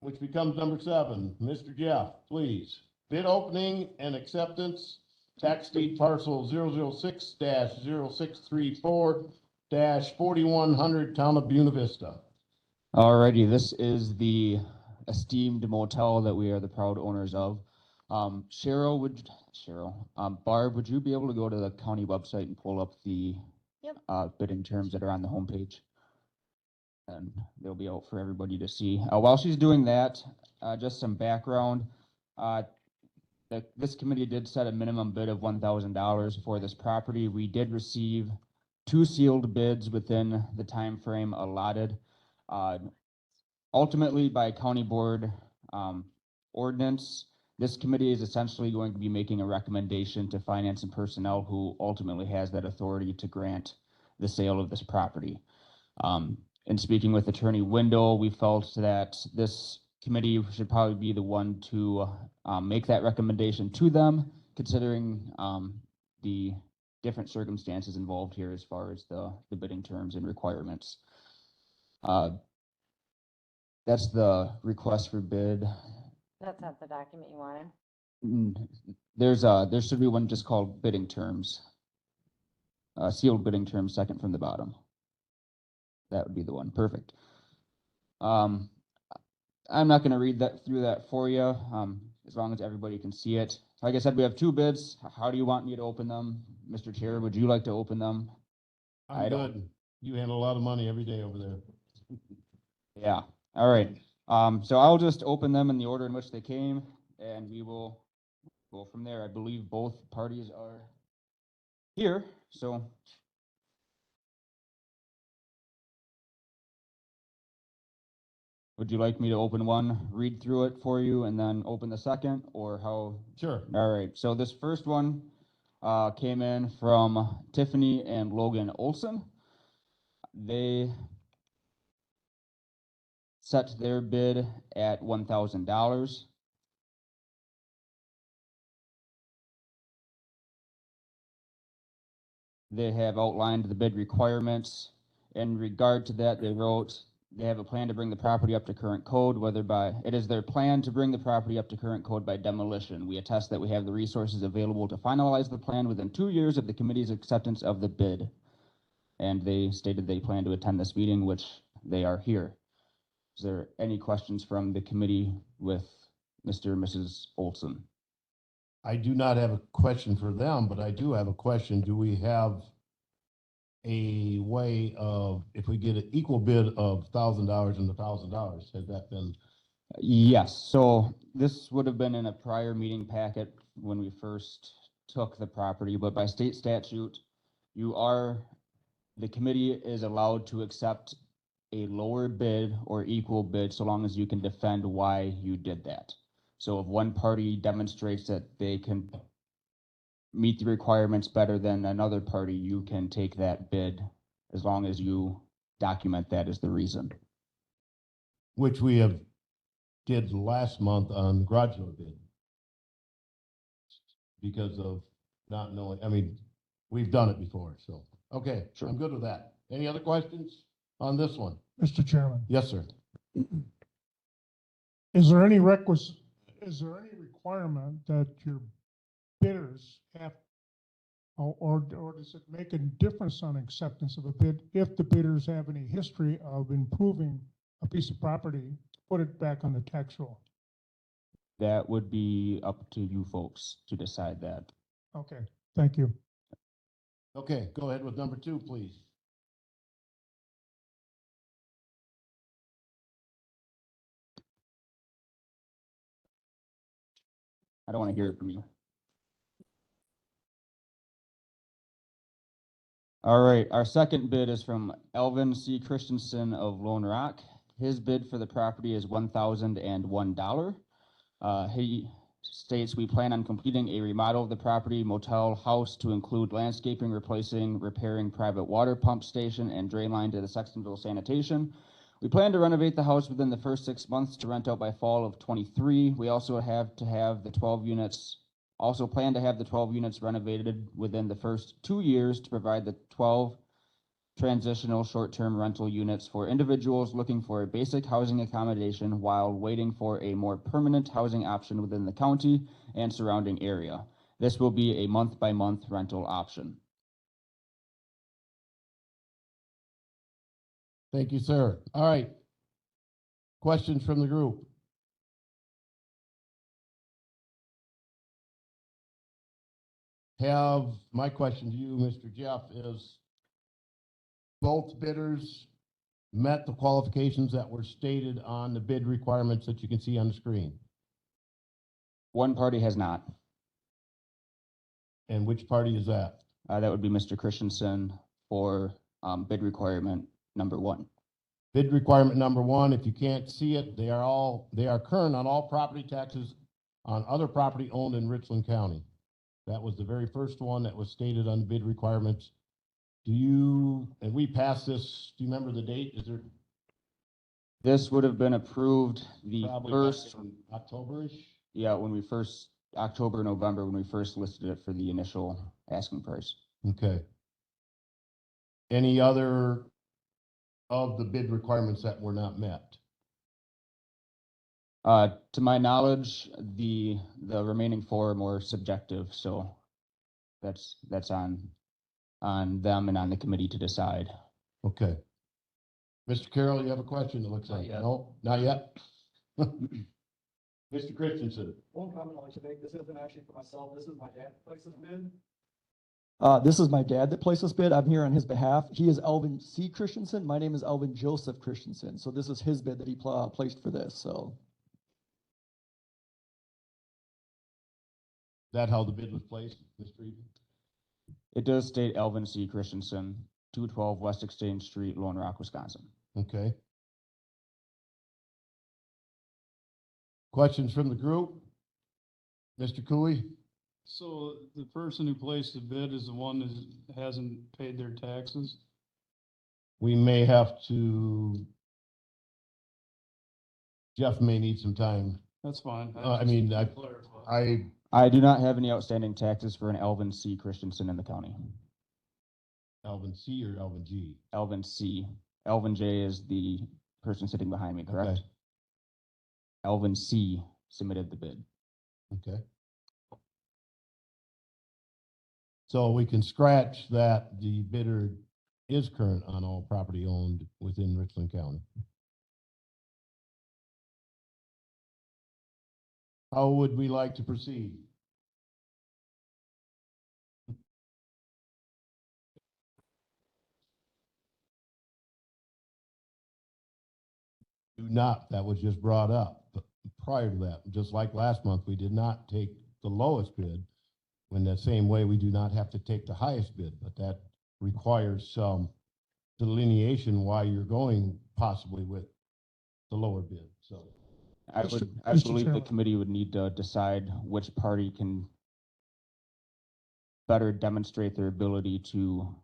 which becomes number 7. Mr. Jeff, please. Bid opening and acceptance, tax deed parcel 006-0634-4100, Town of Buena Vista. Alrighty, this is the esteemed motel that we are the proud owners of. Barb, would you be able to go to the county website and pull up the bidding terms that are on the homepage? And they'll be out for everybody to see. While she's doing that, just some background. This committee did set a minimum bid of $1,000 for this property. We did receive 2 sealed bids within the time frame allotted. Ultimately, by county board ordinance, this committee is essentially going to be making a recommendation to finance and personnel, who ultimately has that authority to grant the sale of this property. In speaking with Attorney Windle, we felt that this committee should probably be the one to make that recommendation to them, considering the different circumstances involved here as far as the bidding terms and requirements. That's the request for bid. That's not the document you wanted. There should be one just called bidding terms. Sealed bidding terms, second from the bottom. That would be the one. Perfect. I'm not going to read through that for you, as long as everybody can see it. Like I said, we have 2 bids. How do you want me to open them? Mr. Chair, would you like to open them? I'm good. You handle a lot of money every day over there. Yeah. All right. So I'll just open them in the order in which they came, and we will go from there. I believe both parties are here, so. Would you like me to open one, read through it for you, and then open the second, or how? Sure. All right. So this first one came in from Tiffany and Logan Olson. They set their bid at $1,000. They have outlined the bid requirements. In regard to that, they wrote, they have a plan to bring the property up to current code, it is their plan to bring the property up to current code by demolition. We attest that we have the resources available to finalize the plan within 2 years of the committee's acceptance of the bid. And they stated they plan to attend this meeting, which they are here. Is there any questions from the committee with Mr. and Mrs. Olson? I do not have a question for them, but I do have a question. Do we have a way of, if we get an equal bid of $1,000 and $1,000, has that been Yes, so this would have been in a prior meeting packet when we first took the property, but by state statute, the committee is allowed to accept a lower bid or equal bid so long as you can defend why you did that. So if one party demonstrates that they can meet the requirements better than another party, you can take that bid as long as you document that as the reason. Which we have did last month on the garage door bid. Because of not knowing, I mean, we've done it before, so, okay, Sure. I'm good with that. Any other questions on this one? Mr. Chairman, Yes, sir. is there any requirement that your bidders have, or does it make a difference on acceptance of a bid if the bidders have any history of improving a piece of property, put it back on the tax roll? That would be up to you folks to decide that. Okay, thank you. Okay, go ahead with number 2, please. I don't want to hear it from you. All right, our second bid is from Elvin C. Christensen of Lone Rock. His bid for the property is $1,001. He states we plan on completing a remodel of the property motel house to include landscaping, replacing, repairing private water pump station and drain line to the Sextonville sanitation. We plan to renovate the house within the first 6 months to rent out by fall of '23. We also plan to have the 12 units renovated within the first 2 years to provide the 12 transitional short-term rental units for individuals looking for a basic housing accommodation while waiting for a more permanent housing option within the county and surrounding area. This will be a month-by-month rental option. Thank you, sir. All right. Questions from the group? My question to you, Mr. Jeff, is both bidders met the qualifications that were stated on the bid requirements that you can see on the screen? One party has not. And which party is that? That would be Mr. Christensen for bid requirement number 1. Bid requirement number 1, if you can't see it, they are current on all property taxes on other property owned in Richland County. That was the very first one that was stated on the bid requirements. And we passed this, do you remember the date? This would have been approved the Probably first, back in October-ish? yeah, October, November, when we first listed it for the initial asking price. Okay. Any other of the bid requirements that were not met? To my knowledge, the remaining 4 are more subjective, so that's on them and on the committee to decide. Okay. Mr. Carroll, you have a question, it looks like. yet. No, not yet? Mr. Christensen. One comment I'd like to make, this isn't actually for myself, this is my dad that placed this bid. This is my dad that placed this bid, I'm here on his behalf. He is Elvin C. Christensen, my name is Elvin Joseph Christensen, so this is his bid that he placed for this, so. That how the bid was placed, Mr. Eden? It does state Elvin C. Christensen, 212 West Exchange Street, Lone Rock, Wisconsin. Okay. Questions from the group? Mr. Cooley? So the person who placed the bid is the one that hasn't paid their taxes? We may have to, Jeff may need some time. That's fine. I do not have any outstanding taxes for an Elvin C. Christensen in the county. Elvin C. or Elvin G? Elvin C. Elvin J. is the person sitting behind me, correct? Okay. Elvin C. submitted the bid. Okay. So we can scratch that the bidder is current on all property owned within Richland County. How would we like to proceed? Do not, that was just brought up. prior to that. Just like last month, we did not take the lowest bid. In that same way, we do not have to take the highest bid, but that requires some delineation why you're going possibly with the lower bid, so. I Mr. believe the Chairman. committee would need to decide which party can better demonstrate their ability to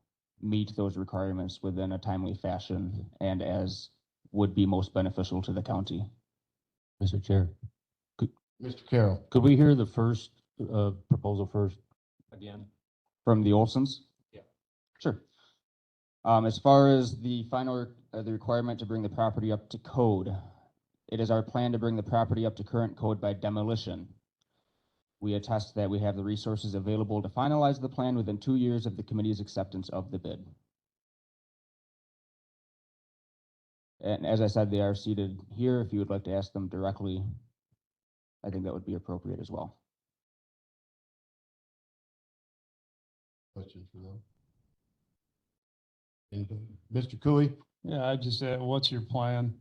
meet those requirements within a timely fashion and as would be most beneficial to the county. Mr. Chair, Mr. Carroll. could we hear the first proposal first again? From the Olsons? Yeah. Sure. As far as the final, the requirement to bring the property up to code, it is our plan to bring the property up to current code by demolition. We attest that we have the resources available to finalize the plan within 2 years of the committee's acceptance of the bid. And as I said, they are seated here. If you would like to ask them directly, I think that would be appropriate as well. Questions for them? Anybody? Mr. Cooey? Yeah, I just said, what's your plan?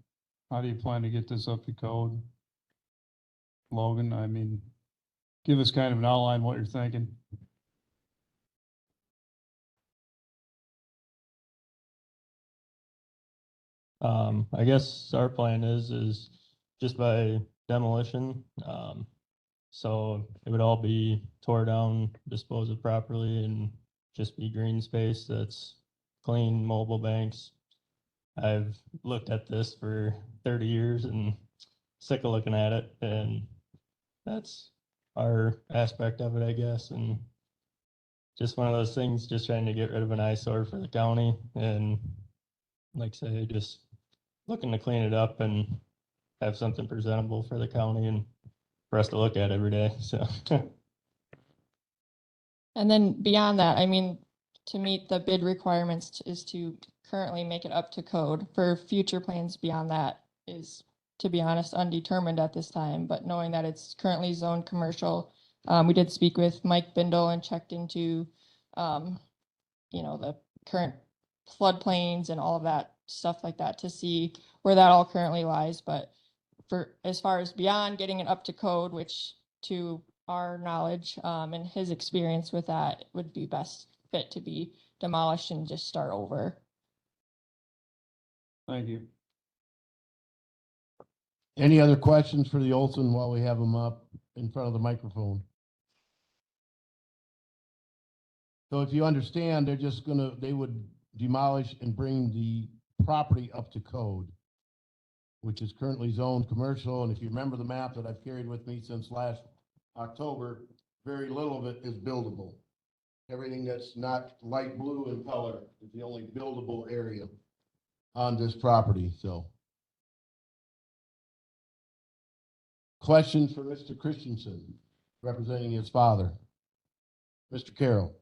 How do you plan to get this up to code? Logan, I mean, give us kind of an outline what you're thinking. I guess our plan is just by demolition. So it would all be tore down, disposed of properly, and just be green space that's clean, mobile banks. I've looked at this for 30 years and sick of looking at it, and that's our aspect of it, I guess. And just one of those things, just trying to get rid of an eyesore for the county, and like I say, just looking to clean it up and have something presentable for the county and for us to look at every day, so. And then beyond that, I mean, to meet the bid requirements is to currently make it up to code. For future plans beyond that is, to be honest, undetermined at this time, but knowing that it's currently zoned commercial, we did speak with Mike Bindle and checked into, the current floodplains and all of that stuff like that to see where that all currently lies. But for as far as beyond getting it up to code, which to our knowledge and his experience with that would be best fit to be demolished and just start over. Thank you. Any other questions for the Olson while we have them up in front of the microphone? So if you understand, they would demolish and bring the property up to code, which is currently zoned commercial. And if you remember the map that I've carried with me since last October, very little of it is buildable. Everything that's not light blue in color is the only buildable area on this property, so. Questions for Mr. Christensen, representing his father? Mr. Carroll?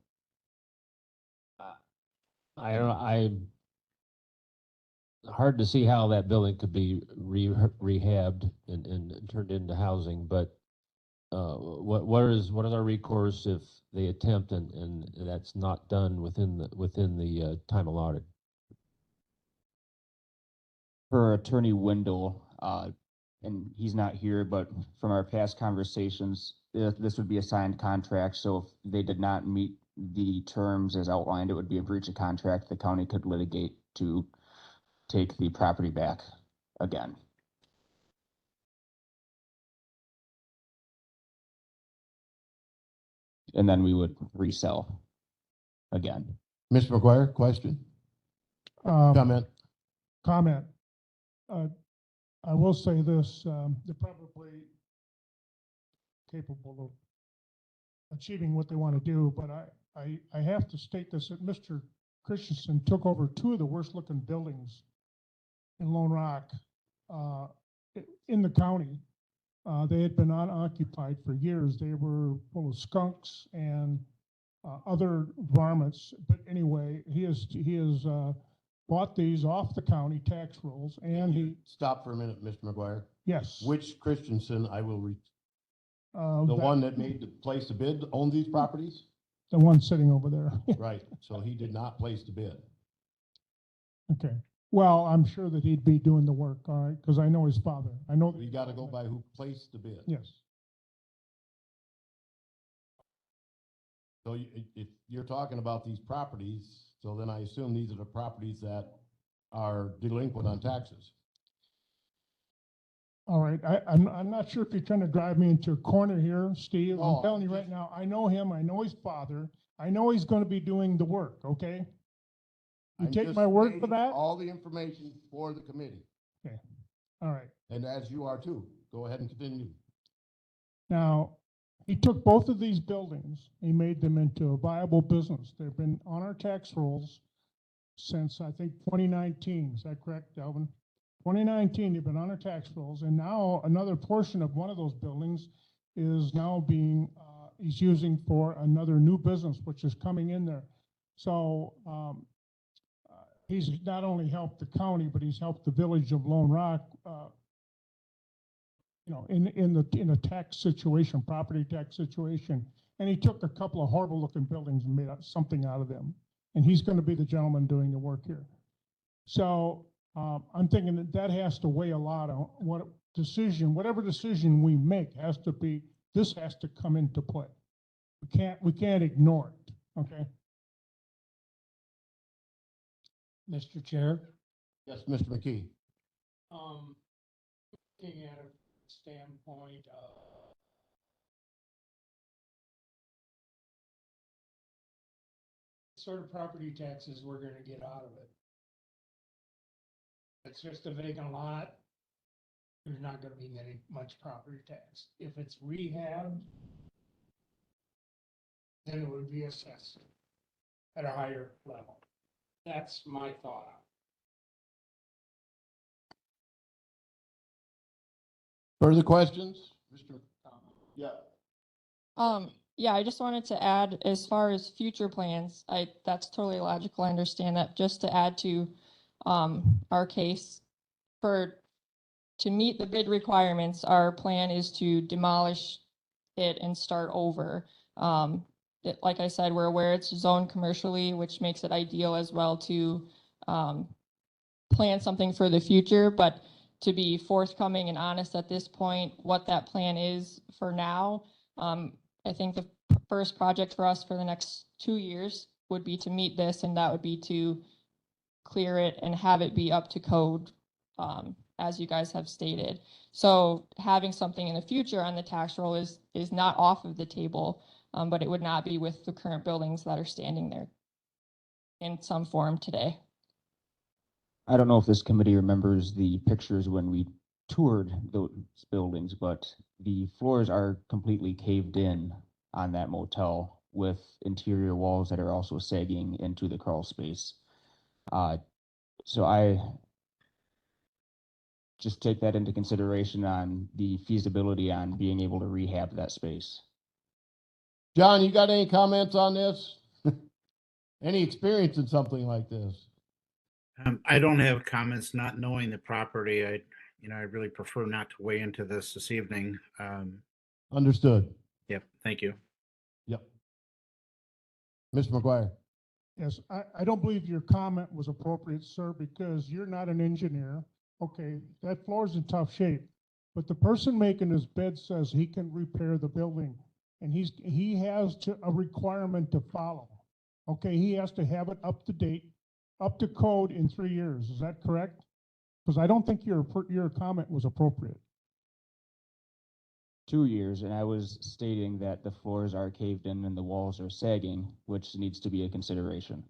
I don't know, hard to see how that building could be rehabbed and turned into housing, but what is our recourse if they attempt and that's not done within the time allotted? For Attorney Wendell, and he's not here, but from our past conversations, this would be a signed contract. So if they did not meet the terms as outlined, it would be a breach of contract. The county could litigate to take the property back again. And then we would resell again. Mr. McGuire, question? Comment? Comment. I will say this, they're probably capable of achieving what they want to do, but I have to state this, that Mr. Christensen took over two of the worst looking buildings in Lone Rock, in the county. They had been unoccupied for years. They were full of skunks and other varmints. But anyway, he has bought these off the county tax rolls, and he. Stop for a minute, Mr. McGuire. Yes. Which Christensen the one that made the place to bid owned these properties? The one sitting over there. Right, so he did not place the bid. Okay. Well, I'm sure that he'd be doing the work, all right, because I know his father. I know. You gotta go by who placed the bid. Yes. So if you're talking about these properties, so then I assume these are the properties that are delinquent on taxes. All right, I'm not sure if you're trying to drive me into a corner here, Steve. No, I'm telling you right now, I know him, I know his father, I know he's gonna be doing the work, okay? You I'm take just my word for stating that? all the information for the committee, Okay, all right. and as you are too. Go ahead and continue. Now, he took both of these buildings, he made them into a viable business. They've been on our tax rolls since, I think, 2019. Is that correct, Alvin? 2019, they've been on our tax rolls, and now another portion of one of those buildings is now being, he's using for another new business, which is coming in there. So, he's not only helped the county, but he's helped the village of Lone Rock, you know, in a tax situation, property tax situation. And he took a couple of horrible looking buildings and made something out of them. And he's going to be the gentleman doing the work here. So I'm thinking that that has to weigh a lot on whatever decision we make has to be, this has to come into play. We can't ignore it, okay? Mr. Chair, Yes, Mr. McKee. looking at a standpoint of sort of property taxes we're gonna get out of it. It's just a vacant lot. There's not gonna be much property tax. If it's rehab, then it would be assessed at a higher level. That's my thought. Further questions? Mr. Yeah. Yeah, I just wanted to add, as far as future plans, that's totally logical. I understand that. Just to add to, our case, to meet the bid requirements, our plan is to demolish it and start over. Like I said, we're aware it's zoned commercially, which makes it ideal as well to, plan something for the future, but to be forthcoming and honest at this point, what that plan is for now. I think the first project for us for the next 2 years would be to meet this, and that would be to clear it and have it be up to code, as you guys have stated. So having something in the future on the tax roll is not off of the table, but it would not be with the current buildings that are standing there in some form today. I don't know if this committee remembers the pictures when we toured those buildings, but the floors are completely caved in on that motel with interior walls that are also sagging into the crawl space. So I just take that into consideration on the feasibility on being able to rehab that space. John, you got any comments on this? Any experience in something like this? I don't have comments, not knowing the property. I really prefer not to weigh into this evening. Understood. Yep, thank you. Yep. Mr. McGuire. Yes, I don't believe your comment was appropriate, sir, because you're not an engineer. Okay, that floor's in tough shape, but the person making this bid says he can repair the building, and he has a requirement to follow. Okay, he has to have it up to date, up to code in 3 years. Is that correct? Because I don't think your comment was appropriate. 2 years, and I was stating that the floors are caved in and the walls are sagging, which needs to be a consideration.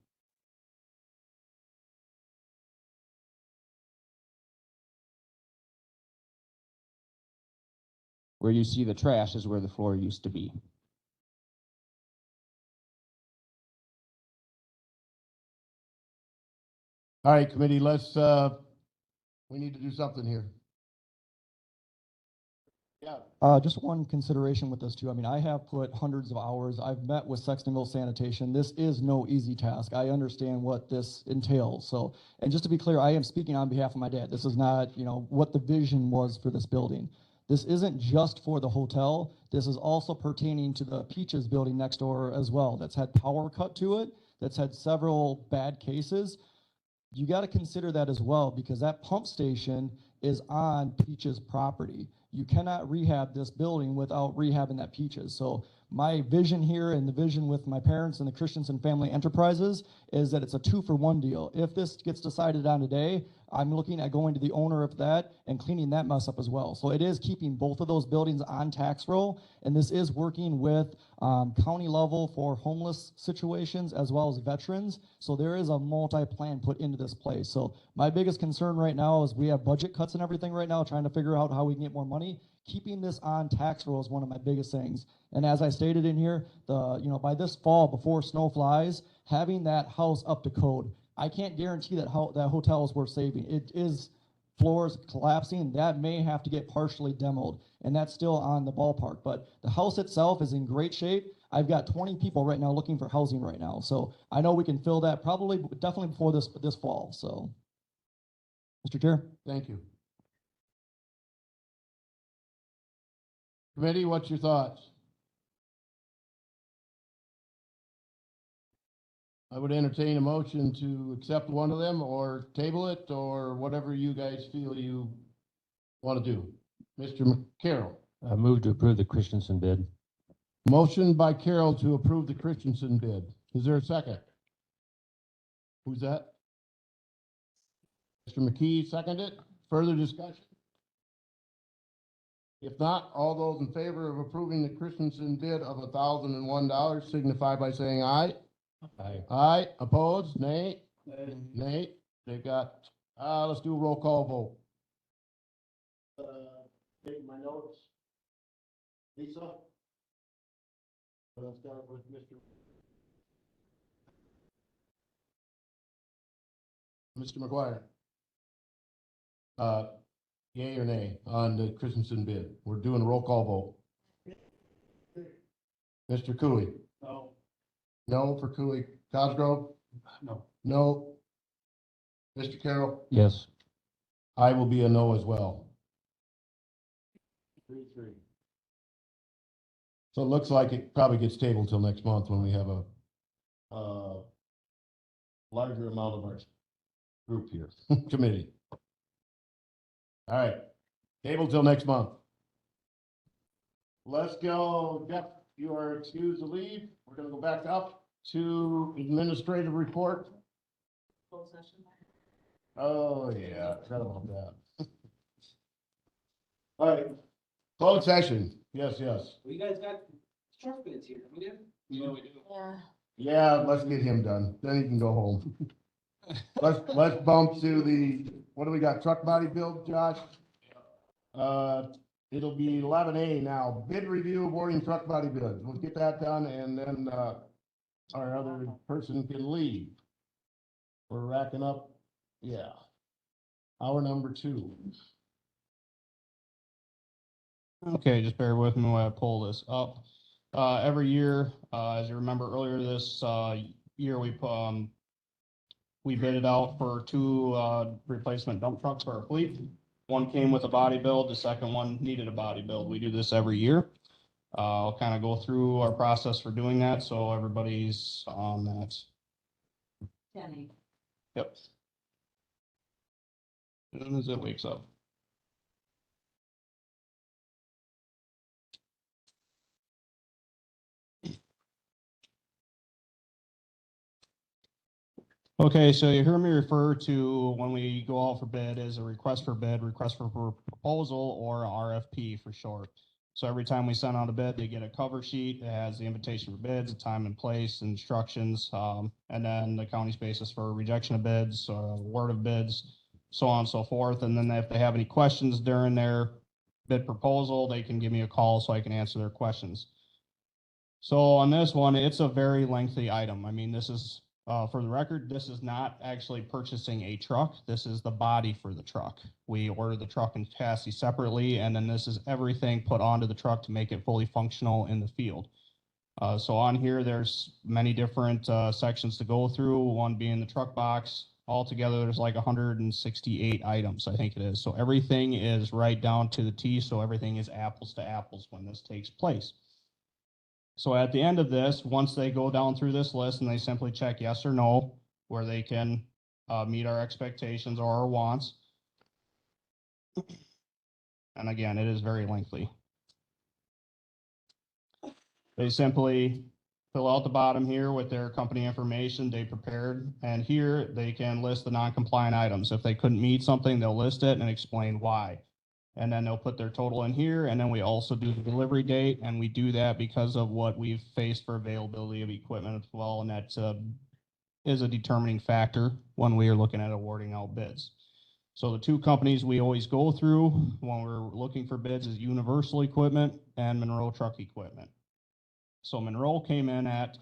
Where you see the trash is where the floor used to be. All right, committee, let's, we need to do something here. Yeah. Just one consideration with this too. I mean, I have put hundreds of hours. I've met with Sextonville Sanitation. This is no easy task. I understand what this entails. So, and just to be clear, I am speaking on behalf of my dad. This is not, what the vision was for this building. This isn't just for the hotel. This is also pertaining to the Peaches building next door as well. That's had power cut to it. That's had several bad cases. you got to consider that as well, because that pump station is on Peaches property. You cannot rehab this building without rehabbing that Peaches. So my vision here and the vision with my parents and the Christensen Family Enterprises is that it's a 2-for-1 deal. If this gets decided on today, I'm looking at going to the owner of that and cleaning that mess up as well. So it is keeping both of those buildings on tax roll, and this is working with county level for homeless situations as well as veterans. So there is a multi-plan put into this place. So my biggest concern right now is we have budget cuts and everything right now, trying to figure out how we can get more money. Keeping this on tax roll is one of my biggest things. And as I stated in here, by this fall, before snow flies, having that house up to code. I can't guarantee that that hotel is worth saving. It is floors collapsing. That may have to get partially demoed, and that's still on the ballpark. But the house itself is in great shape. I've got 20 people right now looking for housing right now. So I know we can fill that definitely before this fall. So, Mr. Chair. Thank you. Committee, what's your thoughts? I would entertain a motion to accept one of them or table it or whatever you guys feel you want to do. Mr. Carroll. I move to approve the Christensen bid. Motion by Carroll to approve the Christensen bid. Is there a second? Who's that? Mr. McKee seconded. Further discussion? If not, all those in favor of approving the Christensen bid of $1,001 signify by saying aye. Aye. Aye. Opposed? Nay? Nay. They got, let's do a roll call vote. Taking my notes. Lisa? Let's start with Mr. McGuire. Yay or nay on the Christensen bid? We're doing a roll call vote. Mr. Cooley? No. No for Cooley. Cosgrove? No. No. Mr. Carroll? Yes. I will be a no as well. 3-3. So it looks like it probably gets tabled till next month when we have a larger amount of our group here, committee. All right, table till next month. Let's go, Jeff, you are excused to leave. We're gonna go back up to administrative report. Closed session. Oh, yeah, forgot about that. All right, closed session, yes. Well, you guys got truck bids here, we do? Yeah. Yeah, let's get him done, then he can go home. Let's bump to the, what do we got, truck body build, Josh? It'll be 11A now, bid review awarding truck body bids. We'll get that done and then, our other person can leave. We're racking up, yeah. Hour number 2. Okay, just bear with me while I pull this up. Every year, as you remember earlier this year, we bid it out for 2 replacement dump trucks for our fleet. One came with a body build, the second one needed a body build. We do this every year. I'll kind of go through our process for doing that, so everybody's on that. Jenny. Yep. As soon as it wakes up. Okay, so you hear me refer to when we go out for bid as a request for bid, request for proposal, or RFP for short. So every time we send out a bid, they get a cover sheet. It has the invitation for bids, a time and place, instructions, and then the county's basis for rejection of bids, award of bids, so on and so forth. And then if they have any questions during their bid proposal, they can give me a call so I can answer their questions. So on this one, it's a very lengthy item. I mean, this is, for the record, this is not actually purchasing a truck. This is the body for the truck. We order the truck and chassis separately, and then this is everything put onto the truck to make it fully functional in the field. So on here, there's many different sections to go through, one being the truck box. Altogether, there's like 168 items, I think it is. So everything is right down to the T, so everything is apples to apples when this takes place. So at the end of this, once they go down through this list and they simply check yes or no, where they can meet our expectations or our wants. And again, it is very lengthy. They simply fill out the bottom here with their company information they prepared, and here they can list the non-compliant items. If they couldn't meet something, they'll list it and explain why. And then they'll put their total in here, and then we also do the delivery date, and we do that because of what we've faced for availability of equipment as well, and that is a determining factor when we are looking at awarding out bids. So the two companies we always go through when we're looking for bids is Universal Equipment and Monroe Truck Equipment. So Monroe came in at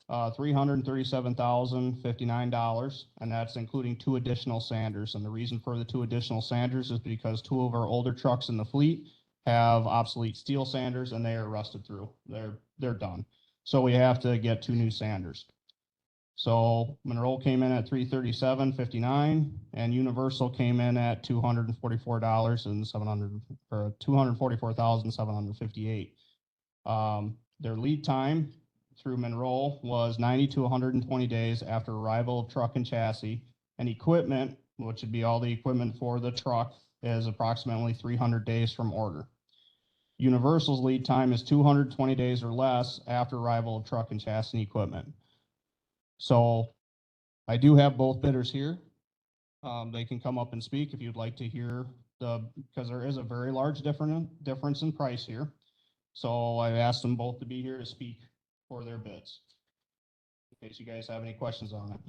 $337,059, and that's including 2 additional Sanders. And the reason for the 2 additional Sanders is because 2 of our older trucks in the fleet have obsolete steel sanders, and they are rusted through. They're done. So we have to get 2 new Sanders. So Monroe came in at $337.59, and Universal came in at $244,758. Their lead time through Monroe was 90 to 120 days after arrival of truck and chassis, and equipment, which would be all the equipment for the truck, is approximately 300 days from order. Universal's lead time is 220 days or less after arrival of truck and chassis equipment. So I do have both bidders here. They can come up and speak if you'd like to hear because there is a very large difference in price here. So I asked them both to be here to speak for their bids, in case you guys have any questions on it.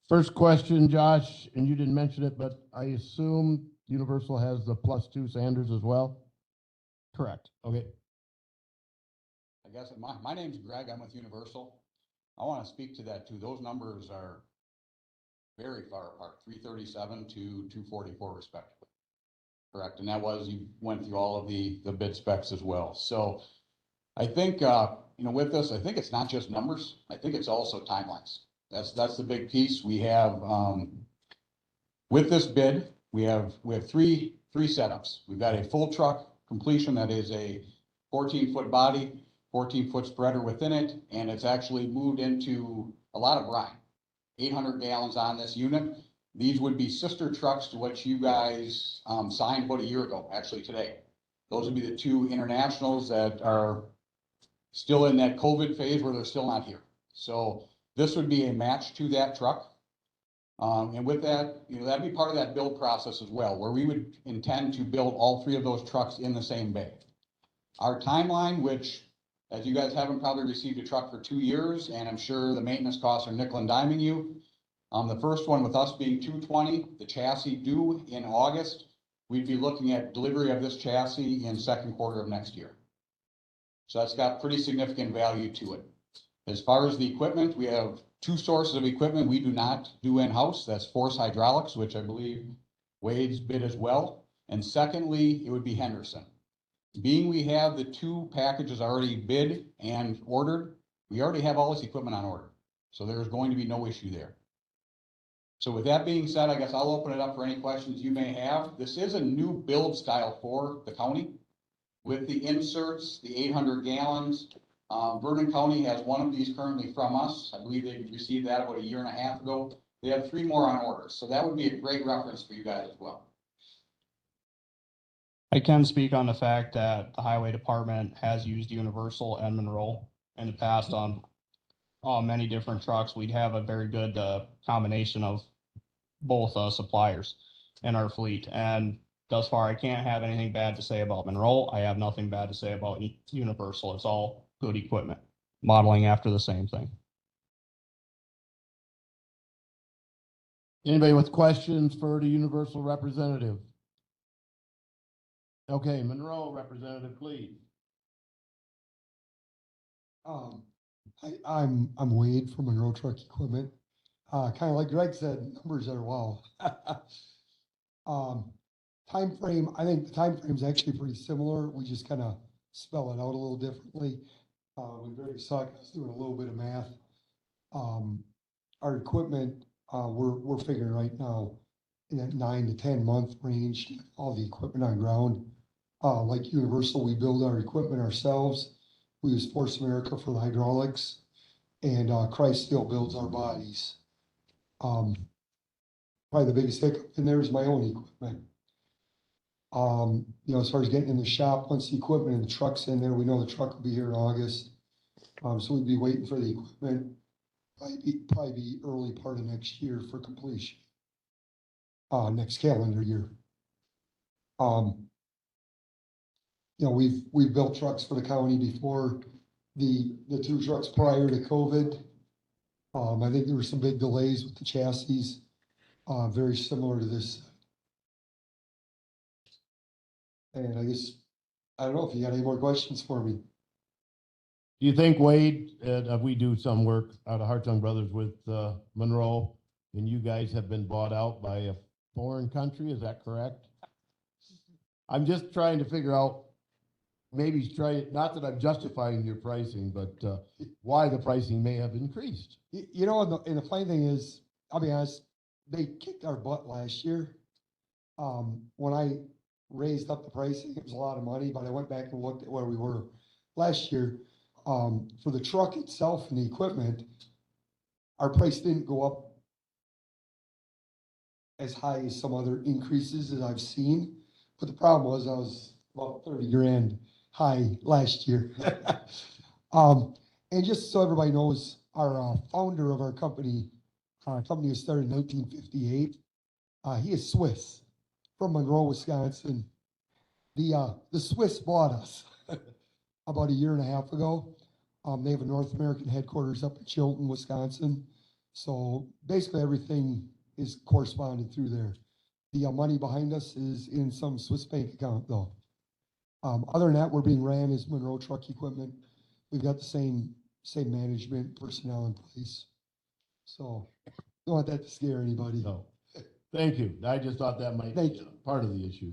First question, Josh, and you didn't mention it, but I assume Universal has the +2 Sanders as well? Correct. Okay. I guess my name's Greg. I'm with Universal. I want to speak to that too. Those numbers are very far apart, 337 to 244 respectively. Correct. And that was, you went through all of the bid specs as well. So I think, with this, I think it's not just numbers. I think it's also timelines. That's the big piece. We have, with this bid, we have three setups. We've got a full truck completion that is a 14-foot body, 14-foot spreader within it, and it's actually moved into a lot of brine. 800 gallons on this unit. These would be sister trucks to what you guys signed about a year ago, actually today. Those would be the 2 internationals that are still in that COVID phase where they're still not here. So this would be a match to that truck. And with that, that'd be part of that build process as well, where we would intend to build all 3 of those trucks in the same bay. Our timeline, which, as you guys haven't probably received a truck for 2 years, and I'm sure the maintenance costs are nickel and diming you. The first one with us being 220, the chassis due in August, we'd be looking at delivery of this chassis in second quarter of next year. So that's got pretty significant value to it. As far as the equipment, we have 2 sources of equipment we do not do in-house. That's Force Hydraulics, which I believe Wade's bid as well. And secondly, it would be Henderson. Being we have the 2 packages already bid and ordered, we already have all this equipment on order. So there's going to be no issue there. So with that being said, I guess I'll open it up for any questions you may have. This is a new build style for the county with the inserts, the 800 gallons. Vernon County has one of these currently from us. I believe they received that about a year and a half ago. They have 3 more on order. So that would be a great reference for you guys as well. I can speak on the fact that the highway department has used Universal and Monroe in the past on many different trucks. We'd have a very good combination of both suppliers in our fleet. And thus far, I can't have anything bad to say about Monroe. I have nothing bad to say about Universal. It's all good equipment, modeling after the same thing. Anybody with questions for the Universal representative? Okay, Monroe representative, please. I'm Wade from Monroe Truck Equipment. Kind of like Greg said, numbers are wow. Time frame, I think the time frame is actually pretty similar. We just kind of spell it out a little differently. We very suck. I was doing a little bit of math. Our equipment, we're figuring right now in that 9 to 10 month range, all the equipment on ground. Like Universal, we build our equipment ourselves. We use Force America for the hydraulics, and Christ Steel builds our bodies. probably the biggest hiccup in there is my own equipment. As far as getting in the shop, once the equipment and the truck's in there, we know the truck will be here in August. So we'd be waiting for the equipment, probably be early part of next year for completion. Next calendar year. We've built trucks for the county before, the 2 trucks prior to COVID. I think there were some big delays with the chassis, very similar to this. And I guess, I don't know if you got any more questions for me. Do you think, Wade, we do some work out of Hartung Brothers with Monroe, and you guys have been bought out by a foreign country, is that correct? I'm just trying to figure out, not that I'm justifying your pricing, but why the pricing may have increased. And the funny thing is, I'll be honest, they kicked our butt last year. When I raised up the pricing, it was a lot of money, but I went back and looked at where we were last year. For the truck itself and the equipment, our price didn't go up as high as some other increases that I've seen. But the problem was I was about 30 grand high last year. And just so everybody knows, our founder of our company was started in 1958. He is Swiss from Monroe, Wisconsin. The Swiss bought us about 1.5 years ago. They have a North American headquarters up in Chilton, Wisconsin. So basically everything is corresponded through there. The money behind us is in some Swiss bank account though. Other than that, we're being ran as Monroe Truck Equipment. We've got the same management personnel in place. So don't want that to scare anybody. No. Thank you. I just thought that might be part of the issue.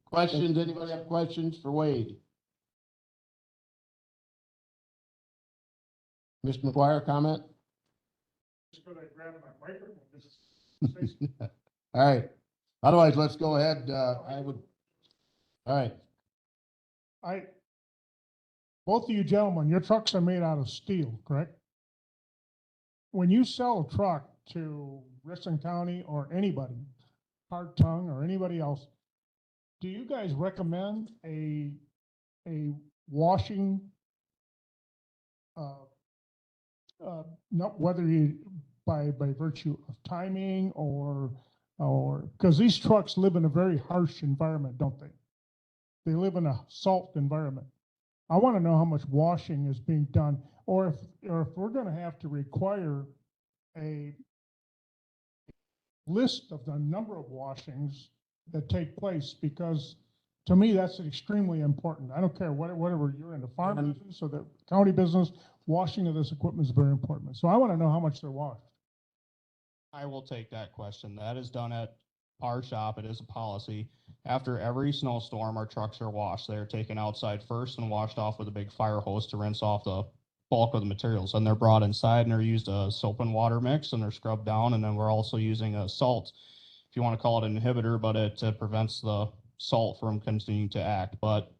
Questions? Anybody have questions for Wade? Mr. McGuire, comment? Just gonna grab my microphone. All right. Otherwise, let's go ahead. All right. Both of you gentlemen, your trucks are made out of steel, correct? When you sell a truck to Richland County or anybody, Hartung or anybody else, do you guys recommend a washing, not whether you by virtue of timing or because these trucks live in a very harsh environment, don't they? They live in a salt environment. I want to know how much washing is being done, or if we're going to have to require a list of the number of washings that take place, because to me, that's extremely important. I don't care whatever you're in the farm business or the county business, washing of this equipment is very important. So I want to know how much they're washed. I will take that question. That is done at our shop. It is a policy. After every snowstorm, our trucks are washed. They're taken outside first and washed off with a big fire hose to rinse off the bulk of the materials. And they're brought inside and they're used a soap and water mix and they're scrubbed down. And then we're also using a salt, if you want to call it an inhibitor, but it prevents the salt from continuing to act. But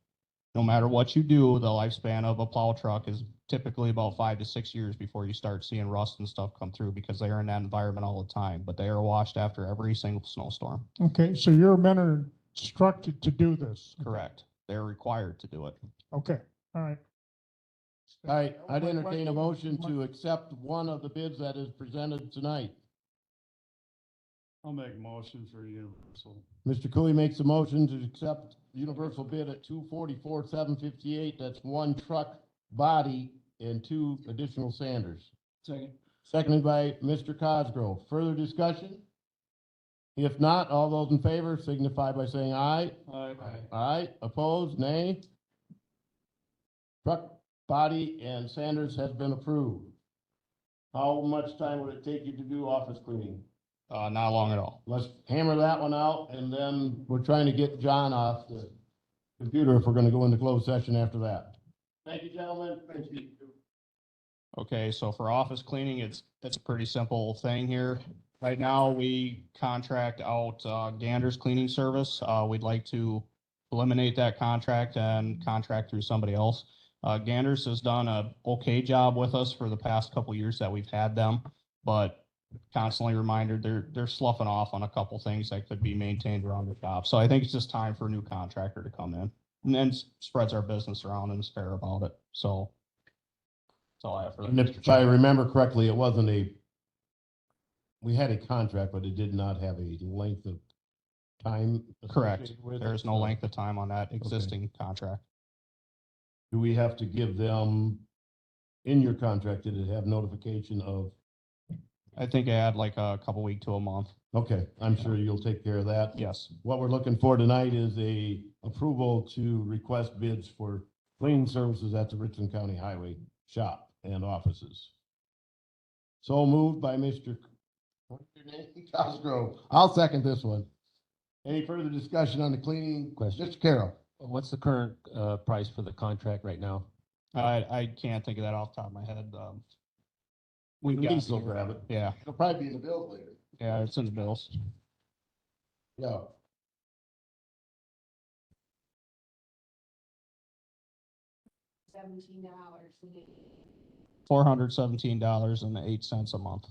no matter what you do, the lifespan of a plow truck is typically about 5 to 6 years before you start seeing rust and stuff come through, because they are in that environment all the time. But they are washed after every single snowstorm. Okay, so your men are instructed to do this. Correct. They're required to do it. Okay, all right. All right, I'd entertain a motion to accept one of the bids that is presented tonight. I'll make a motion for Universal. Mr. Cooley makes a motion to accept Universal bid at $244,758. That's 1 truck body and 2 additional sanders. Second. Seconded by Mr. Cosgrove. Further discussion? If not, all those in favor signify by saying aye. Aye. Aye. Opposed? Nay. Truck body and sanders has been approved. How much time would it take you to do office cleaning? Not long at all. Let's hammer that one out, and then we're trying to get John off the computer if we're gonna go into closed session after that. Thank you, gentlemen. Thank you. Okay, so for office cleaning, it's a pretty simple thing here. Right now, we contract out Gander's cleaning service. We'd like to eliminate that contract and contract through somebody else. Gander's has done a okay job with us for the past couple years that we've had them, but constantly reminded, they're sloughing off on a couple things that could be maintained around the shop. So I think it's just time for a new contractor to come in and then spreads our business around and is fair about it. So that's all I have for that. And if I remember correctly, it wasn't we had a contract, but it did not have a length of time. Correct. associated with it, There's no so- length of time on that existing contract. Do we have to give them, in your contract, did it have notification of? I think I had like a couple week to a month. Okay, I'm sure you'll take care of that. Yes. What we're looking for tonight is a approval to request bids for cleaning services at the Richland County Highway Shop and offices. So moved by Mr. What's your name? Cosgrove. I'll second this one. Any further discussion on the cleaning? Question. Mr. Carroll. What's the current price for the contract right now? I can't think of that off the top of my head. We got Denise will here. grab it. Yeah, It'll probably be in the bill later. yeah, it's in the bills. Yeah. $17. $417.08 a month.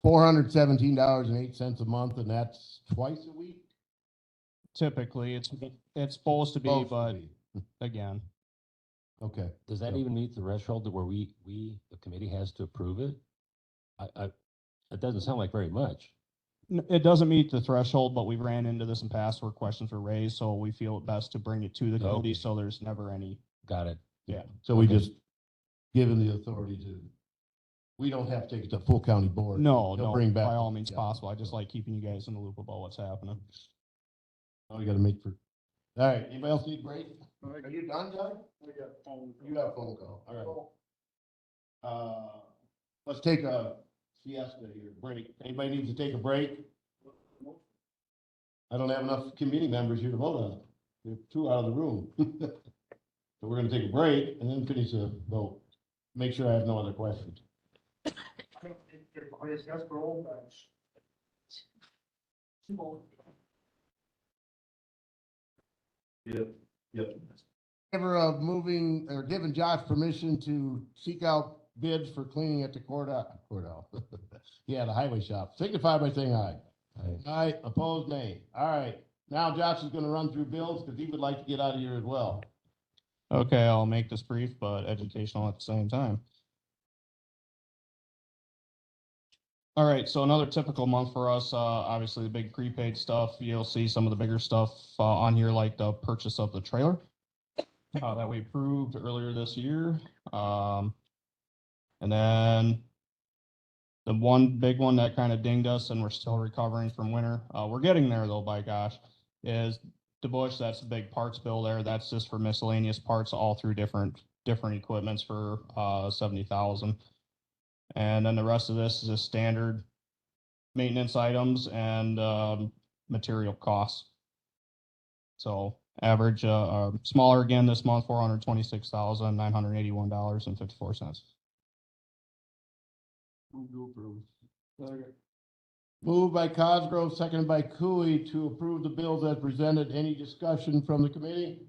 $417.08 a month, and that's twice a week? Typically, it's supposed to be, Supposed to but be. again, Okay. Does that even meet the threshold to where the committee has to approve it? It doesn't sound like very much. it doesn't meet the threshold, but we ran into this in past where questions were raised, so we feel it best to bring it to the committee, so there's never any. Got it. Yeah. So we Okay. just given the authority to, we don't have to take it to full county board. No, They'll no, bring back. by all means Yeah. possible. I just like keeping you guys in the loop about what's happening. Oh, we gotta make for, all right, anybody else need a break? Are you done, Doug? You got a phone call, all right. Let's take a siesta here, break. Anybody needs to take a break? I don't have enough committee members here to vote on it. We have two out of the room. So we're gonna take a break and then finish the vote. Make sure I have no other questions. Yep. Favor of moving or giving Josh permission to seek out bids for cleaning at the courthouse. Yeah, the highway shop. Signify by saying aye. Aye, opposed, nay. All right. Now Josh is gonna run through bills because he would like to get out of here as well. Okay, I'll make this brief, but educational at the same time. All right, so another typical month for us, obviously the big prepaid stuff, you'll see some of the bigger stuff on here, like the purchase of the trailer that we approved earlier this year. And then the one big one that kind of dinged us and we're still recovering from winter, we're getting there though, by gosh, is DeBush. That's the big parts bill there. That's just for miscellaneous parts all through different equipments for 70,000. And then the rest of this is just standard maintenance items and material costs. So average smaller again this month, $426,981.54. Moved by Cosgrove, seconded by Cooey to approve the bills as presented. Any discussion from the committee?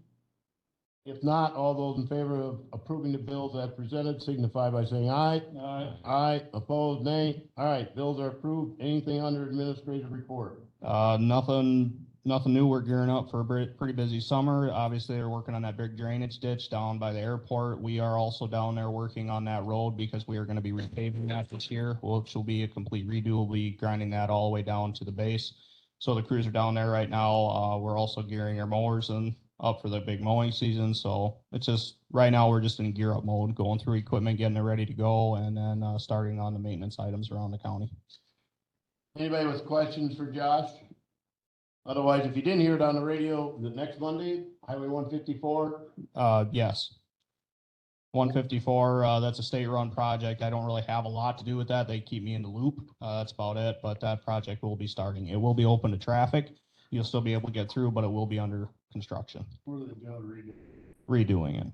If not, all those in favor of approving the bills as presented signify by saying aye. Aye. Aye, opposed, nay. All right, bills are approved. Anything under administrative report? Nothing new. We're gearing up for a pretty busy summer. Obviously, they're working on that big drainage ditch down by the airport. We are also down there working on that road because we are going to be repaving that this year, which will be a complete redo. We'll be grinding that all the way down to the base. So the crews are down there right now. We're also gearing our mowers and up for the big mowing season. So it's just right now we're just in gear up mode, going through equipment, getting it ready to go, and then starting on the maintenance items around the county. Anybody with questions for Josh? Otherwise, if you didn't hear it on the radio, the next Monday, Highway 154? Yes. 154, that's a state-run project. I don't really have a lot to do with that. They keep me in the loop. That's about it, but that project will be starting. It will be open to traffic. You'll still be able to get through, but it will be under construction. What are they doing Redoing it.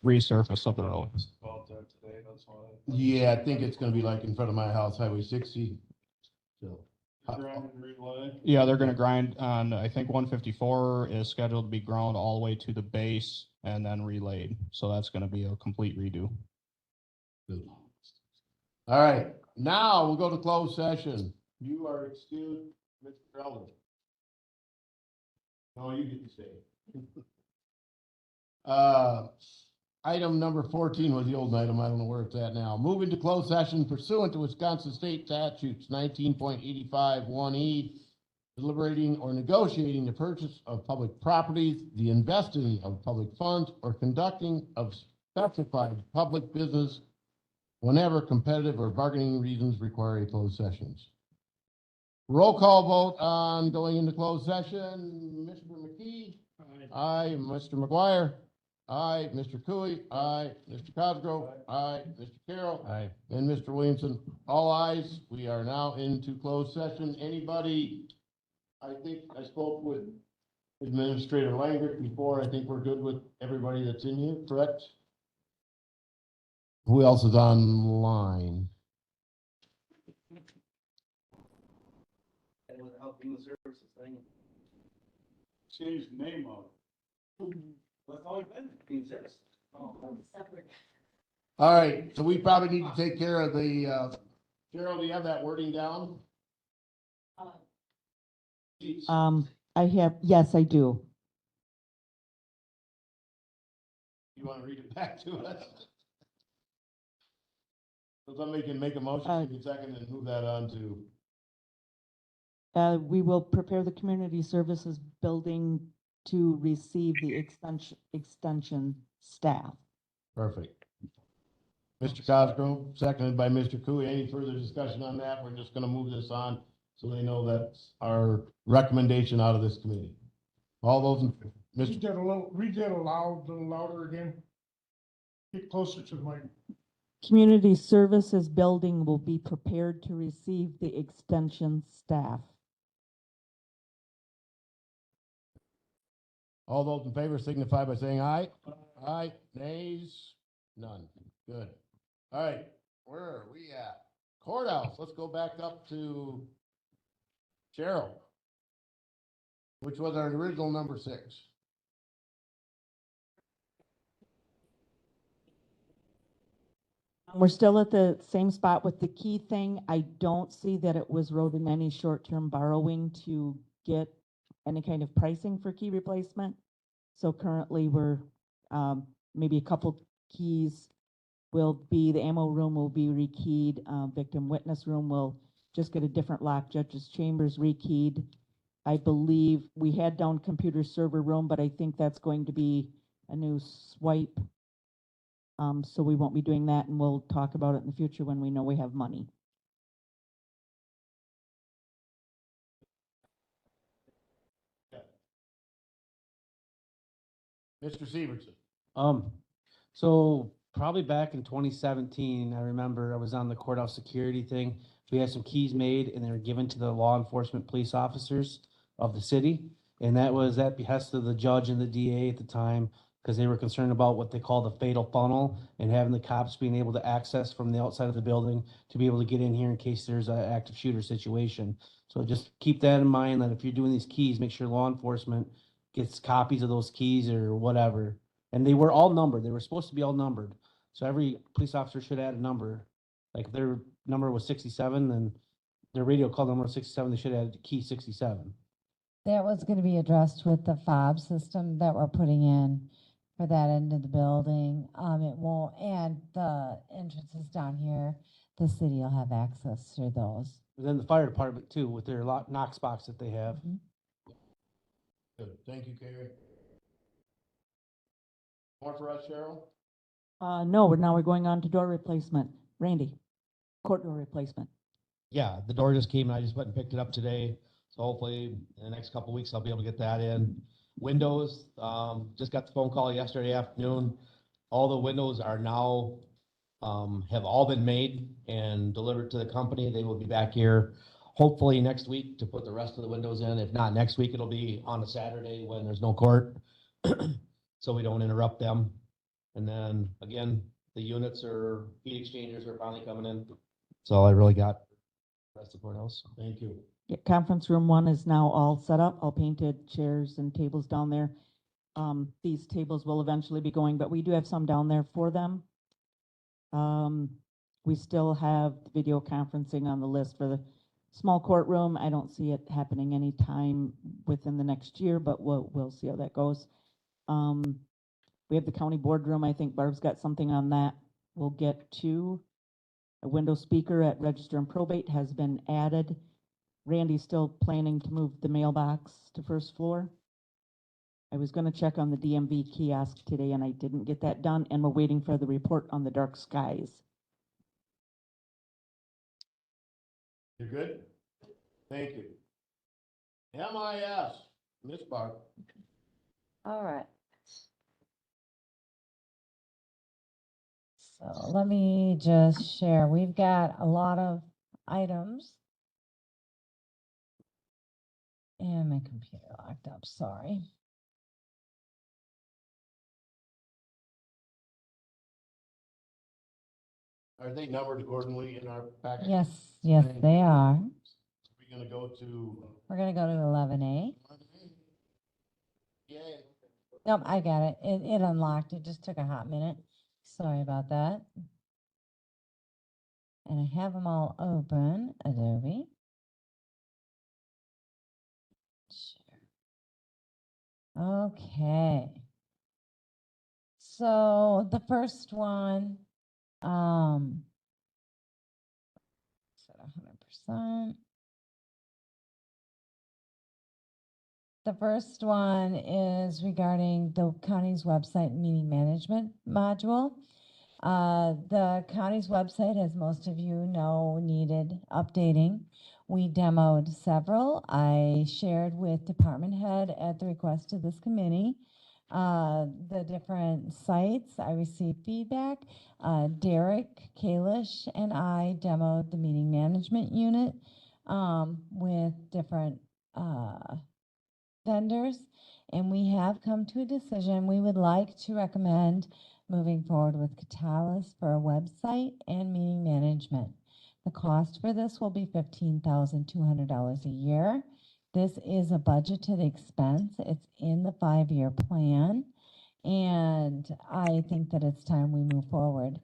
Resurface of the road. About that today, that's why. Yeah, I think it's gonna be like in front of my house, Highway 60. So, Grind and relay. Yeah, they're gonna grind on, I think 154 is scheduled to be ground all the way to the base and then relayed. So that's gonna be a complete redo. all right, now we'll go to closed session. You are excused, Mr. Elder. No, you get to stay. Item number 14 was the old item. I don't know where it's at now. Moving to closed session pursuant to Wisconsin State Statutes 19.85 1E, deliberating or negotiating the purchase of public properties, the investing of public funds, or conducting of specified public business whenever competitive or bargaining reasons require a closed sessions. Roll call vote on going into closed session. Mr. McKee? Aye. Mr. McGuire? Aye. Mr. Cooey? Aye. Mr. Cosgrove? Aye. Mr. Carroll? Aye. And Mr. Williamson? All ayes. We are now into closed session. Anybody? I think I spoke with Administrator Langrick before. I think we're good with everybody that's in here, correct? Who else is online? And without human services thing. Change the name of it. That's all it's been, human services. Oh, separate. All right, so we probably need to take care of the, Cheryl, do you have that wording down? I have, yes, I do. You want to read it back to us? So somebody can make a motion, give a second, and move that on to. We will prepare the community services building to receive the extension staff. Perfect. Mr. Cosgrove, seconded by Mr. Cooey. Any further discussion on that? We're just gonna move this on so they know that's our recommendation out of this committee. All those in, Read that aloud, a little louder again. Get closer to the mic. Community services building will be prepared to receive the extension staff. All those in favor signify by saying aye. Aye. Nays? None. Good. All right, where are we at? Courthouse, let's go back up to Cheryl, which was our original number 6. We're still at the same spot with the key thing. I don't see that it was wrote in any short-term borrowing to get any kind of pricing for key replacement. So currently we're, maybe a couple keys will be, the ammo room will be rekeyed. Victim witness room will just get a different lock. Judge's chambers rekeyed. I believe we had down computer server room, but I think that's going to be a new swipe. So we won't be doing that, and we'll talk about it in the future when we know we have money. Mr. Severson. So probably back in 2017, I remember I was on the courthouse security thing. We had some keys made and they were given to the law enforcement police officers of the city. And that was at behest of the judge and the DA at the time, because they were concerned about what they call the fatal funnel and having the cops being able to access from the outside of the building to be able to get in here in case there's an active shooter situation. So just keep that in mind, that if you're doing these keys, make sure law enforcement gets copies of those keys or whatever. And they were all numbered. They were supposed to be all numbered. So every police officer should add a number. Like if their number was 67, then their radio call number was 67, they should add key 67. That was going to be addressed with the fob system that we're putting in for that end of the building. It won't, and the entrances down here, the city will have access through those. And then the fire department too, with their Knox box that they have. Good. Thank you, Carrie. More for us, Cheryl? No, now we're going on to door replacement. Randy, court door replacement. Yeah, the door just came and I just went and picked it up today. So hopefully in the next couple of weeks, I'll be able to get that in. Windows, just got the phone call yesterday afternoon. All the windows are now, have all been made and delivered to the company. They will be back here hopefully next week to put the rest of the windows in. If not next week, it'll be on a Saturday when there's no court. So we don't interrupt them. And then again, the units or heat exchangers are finally coming in. That's all I really got. Rest of the courthouse. Thank you. Yeah, conference room 1 is now all set up, all painted, chairs and tables down there. These tables will eventually be going, but we do have some down there for them. We still have video conferencing on the list for the small courtroom. I don't see it happening anytime within the next year, but we'll see how that goes. We have the county boardroom. I think Barb's got something on that. We'll get to a window speaker at Register and Probate has been added. Randy's still planning to move the mailbox to first floor. I was gonna check on the DMV kiosk today and I didn't get that done, and we're waiting for the report on the dark skies. You're good? Thank you. MIS, Miss Barb. All right. So let me just share. We've got a lot of items. And my computer locked up, sorry. Are they numbered accordingly in our package? Yes, yes, they are. We're gonna go to. We're gonna go to 11A. Yay. Nope, I got it. It unlocked. It just took a hot minute. Sorry about that. And I have them all open, Adobe. Okay. So the first one, set 100%. The first one is regarding the county's website meeting management module. The county's website, as most of you know, needed updating. We demoed several. I shared with department head at the request of this committee the different sites. I received feedback. Derek Kalish and I demoed the meeting management unit with different vendors, and we have come to a decision. We would like to recommend moving forward with Catalyst for a website and meeting management. The cost for this will be $15,200 a year. This is a budgeted expense. It's in the 5-year plan, and I think that it's time we move forward.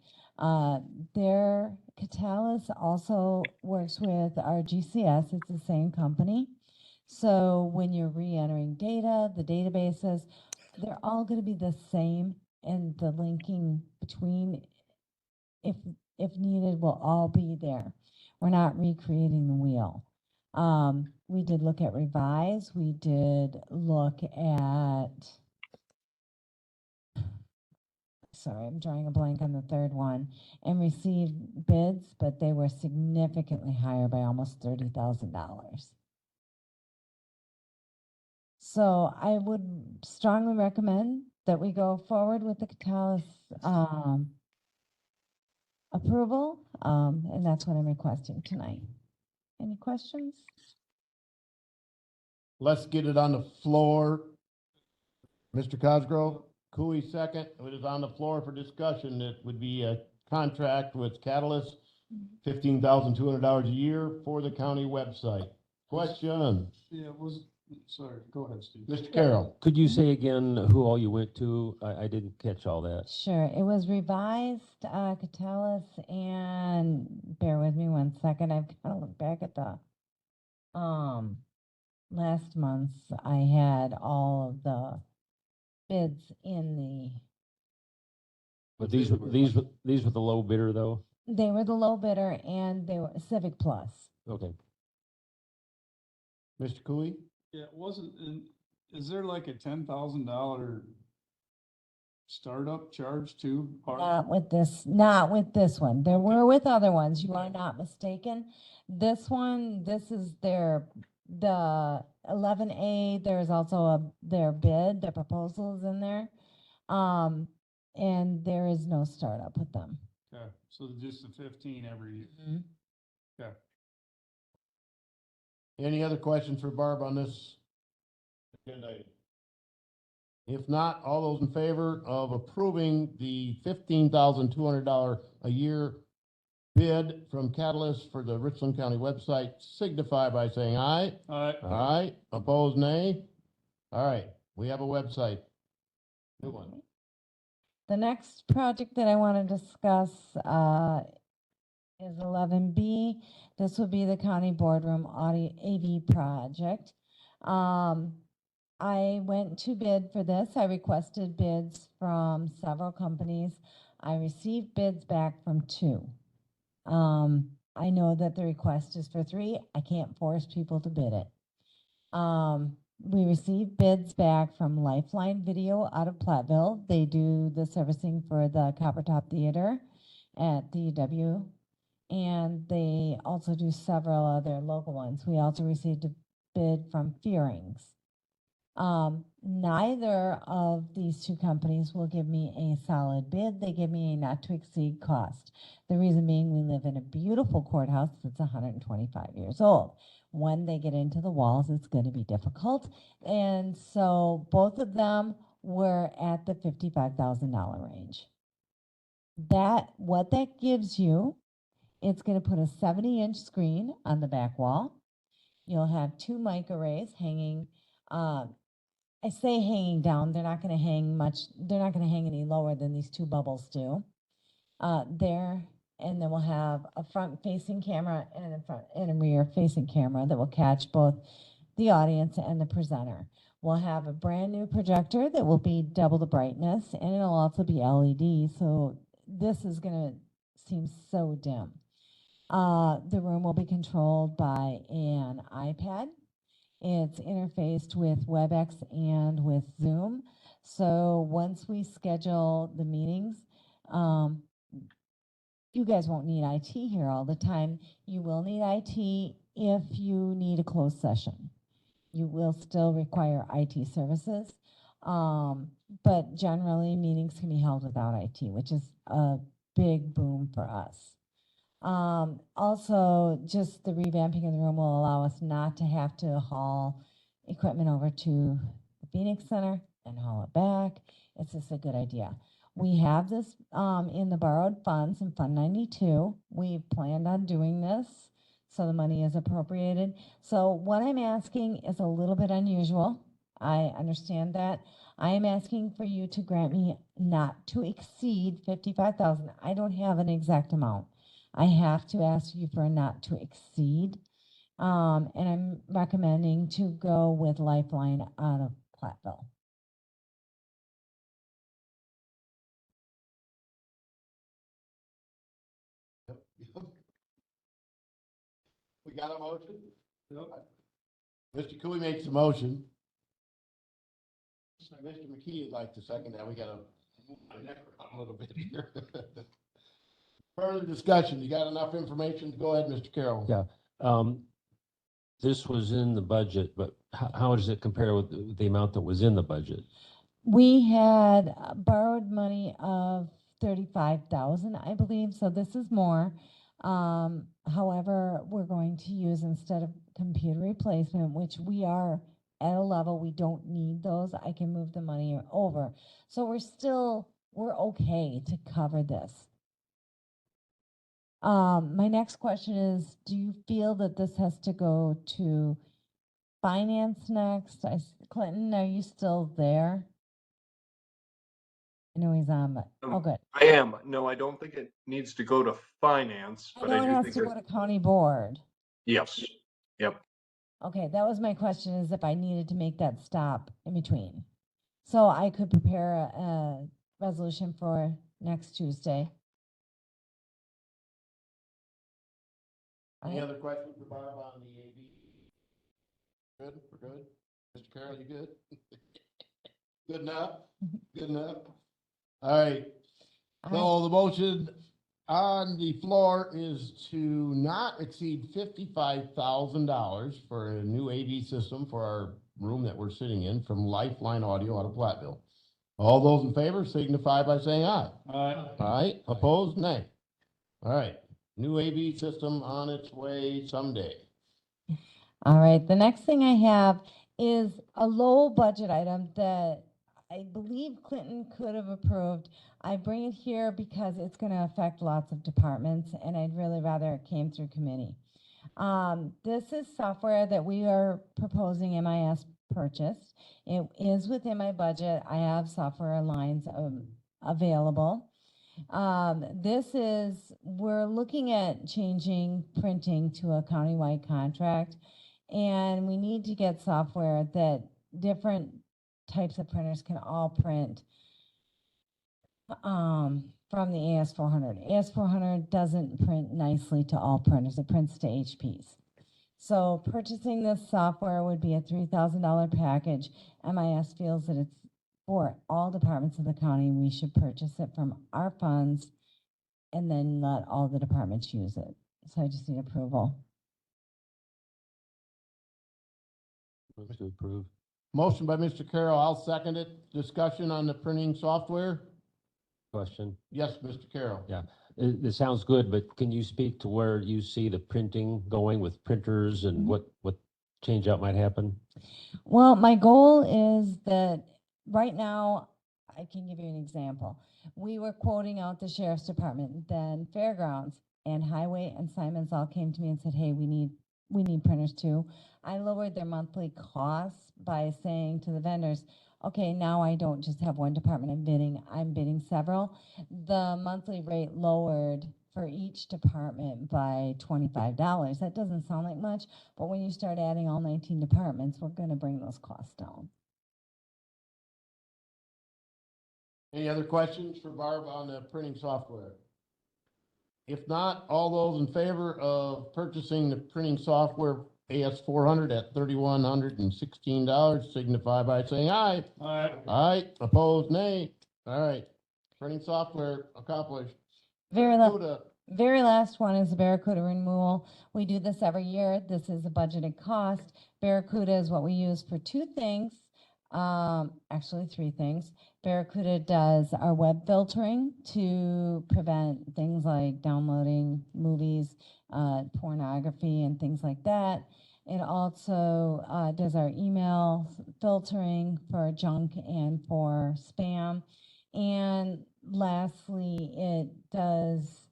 Their Catalyst also works with our GCS. It's the same company. So when you're re-entering data, the databases, they're all going to be the same, and the linking between, if needed, will all be there. We're not recreating the wheel. We did look at Revise. We did look at, sorry, I'm drawing a blank on the third one, and received bids, but they were significantly higher by almost $30,000. So I would strongly recommend that we go forward with the Catalyst approval, and that's what I'm requesting tonight. Any questions? Let's get it on the floor. Mr. Cosgrove, Cooey second. It is on the floor for discussion. It would be a contract with Catalyst, $15,200 a year for the county website. Question? Yeah, sorry, go ahead, Steve. Mr. Carroll. Could you say again who all you went to? I didn't catch all that. Sure. It was Revised, Catalyst, and bear with me one second. I've got to look back at the last month. I had all of the bids in the. But these were the low bidder though? They were the low bidder, and they were Civic Plus. Okay. Mr. Cooey? Yeah, it wasn't, is there like a $10,000 startup charge too? Not with this one. There were with other ones. You are not mistaken. This one, this is the 11A. There's also their bid, their proposals in there. And there is no startup with them. Okay, so just the 15 every year. Mm-hmm. Okay. Any other questions for Barb on this agenda item? If not, all those in favor of approving the $15,200 a year bid from Catalyst for the Richland County website signify by saying aye. Aye. Aye. Opposed, nay. All right, we have a website. New one. The next project that I want to discuss is 11B. This will be the county boardroom audio AV project. I went to bid for this. I requested bids from several companies. I received bids back from 2. I know that the request is for 3. I can't force people to bid it. We received bids back from Lifeline Video out of Platteville. They do the servicing for the Coppertop Theater at the UW, and they also do several other local ones. We also received a bid from Fearings. Neither of these 2 companies will give me a solid bid. They give me a not to exceed cost. The reason being, we live in a beautiful courthouse that's 125 years old. When they get into the walls, it's going to be difficult. And so both of them were at the $55,000 range. What that gives you, it's going to put a 70-inch screen on the back wall. You'll have 2 mic arrays hanging. I say hanging down. They're not going to hang much. They're not going to hang any lower than these 2 bubbles do. And then we'll have a front-facing camera and a rear-facing camera that will catch both the audience and the presenter. We'll have a brand new projector that will be double the brightness, and it'll also be LED. So this is going to seem so dim. The room will be controlled by an iPad. It's interfaced with WebEx and with Zoom. So once we schedule the meetings, you guys won't need IT here all the time. You will need IT if you need a closed session. You will still require IT services. But generally, meetings can be held without IT, which is a big boom for us. Also, just the revamping of the room will allow us not to have to haul equipment over to the Phoenix Center and haul it back. It's just a good idea. We have this in the borrowed funds in Fund 92. We planned on doing this, so the money is appropriated. So what I'm asking is a little bit unusual. I understand that. I am asking for you to grant me not to exceed $55,000. I don't have an exact amount. I have to ask you for a not to exceed. And I'm recommending to go with Lifeline out of Platteville. We got a motion? Mr. Cooley makes the motion. Mr. McKee would like to second that. We got to move my neck around a little bit here. Further discussion. You got enough information? Go ahead, Mr. Carroll. Yeah. This was in the budget, but how does it compare with the amount that was in the budget? We had borrowed money of 35,000, I believe, so this is more. However, we're going to use, instead of computer replacement, which we are at a level we don't need those, I can move the money over. So we're okay to cover this. My next question is, do you feel that this has to go to finance next? Clinton, are you still there? I know he's on, but, oh, good. I am. No, I don't think it needs to go to finance, I but know I it do has think to that, go to county board. yes, yep. Okay, that was my question, is if I needed to make that stop in between. So I could prepare a resolution for next Tuesday. Any other questions for Barb on the AV? Good, we're good. Mr. Carroll, you good? Good enough? Good enough? All right. So the motion on the floor is to not exceed $55,000 for a new AV system for our room that we're sitting in from Lifeline Audio out of Platteville. All those in favor signify by saying aye. Aye. Aye. Opposed? Nay. All right. New AV system on its way someday. All right, the next thing I have is a low budget item that I believe Clinton could have approved. I bring it here because it's going to affect lots of departments, and I'd really rather it came through committee. This is software that we are proposing MIS purchased. It is within my budget. I have software lines available. We're looking at changing printing to a countywide contract. And we need to get software that different types of printers can all print from the AS400. AS400 doesn't print nicely to all printers. It prints to HPs. So purchasing this software would be a $3,000 package. MIS feels that it's for all departments of the county. We should purchase it from our funds and then let all the departments use it. So I just need approval. Move to approve. Motion by Mr. Carroll, I'll second it. Discussion on the printing software? Question. Yes, Mr. Carroll. Yeah, it sounds good, but can you speak to where you see the printing going with printers and what change out might happen? Well, my goal is that right now, I can give you an example. We were quoting out the sheriff's department, then fairgrounds and highway and Simons all came to me and said, hey, we need printers too. I lowered their monthly costs by saying to the vendors, okay, now I don't just have one department I'm bidding several. The monthly rate lowered for each department by $25. That doesn't sound like much, but when you start adding all 19 departments, we're going to bring those costs down. Any other questions for Barb on the printing software? If not, all those in favor of purchasing the printing software AS400 at $3,116 signify by saying aye. Aye. Aye, opposed, nay. All right, printing software accomplished. Very Barracuda. last one is the Barracuda removal. We do this every year. This is a budgeted cost. Barracuda is what we use for two things, actually three things. Barracuda does our web filtering to prevent things like downloading movies, pornography, and things like that. It also does our email filtering for junk and for spam. And lastly, it does,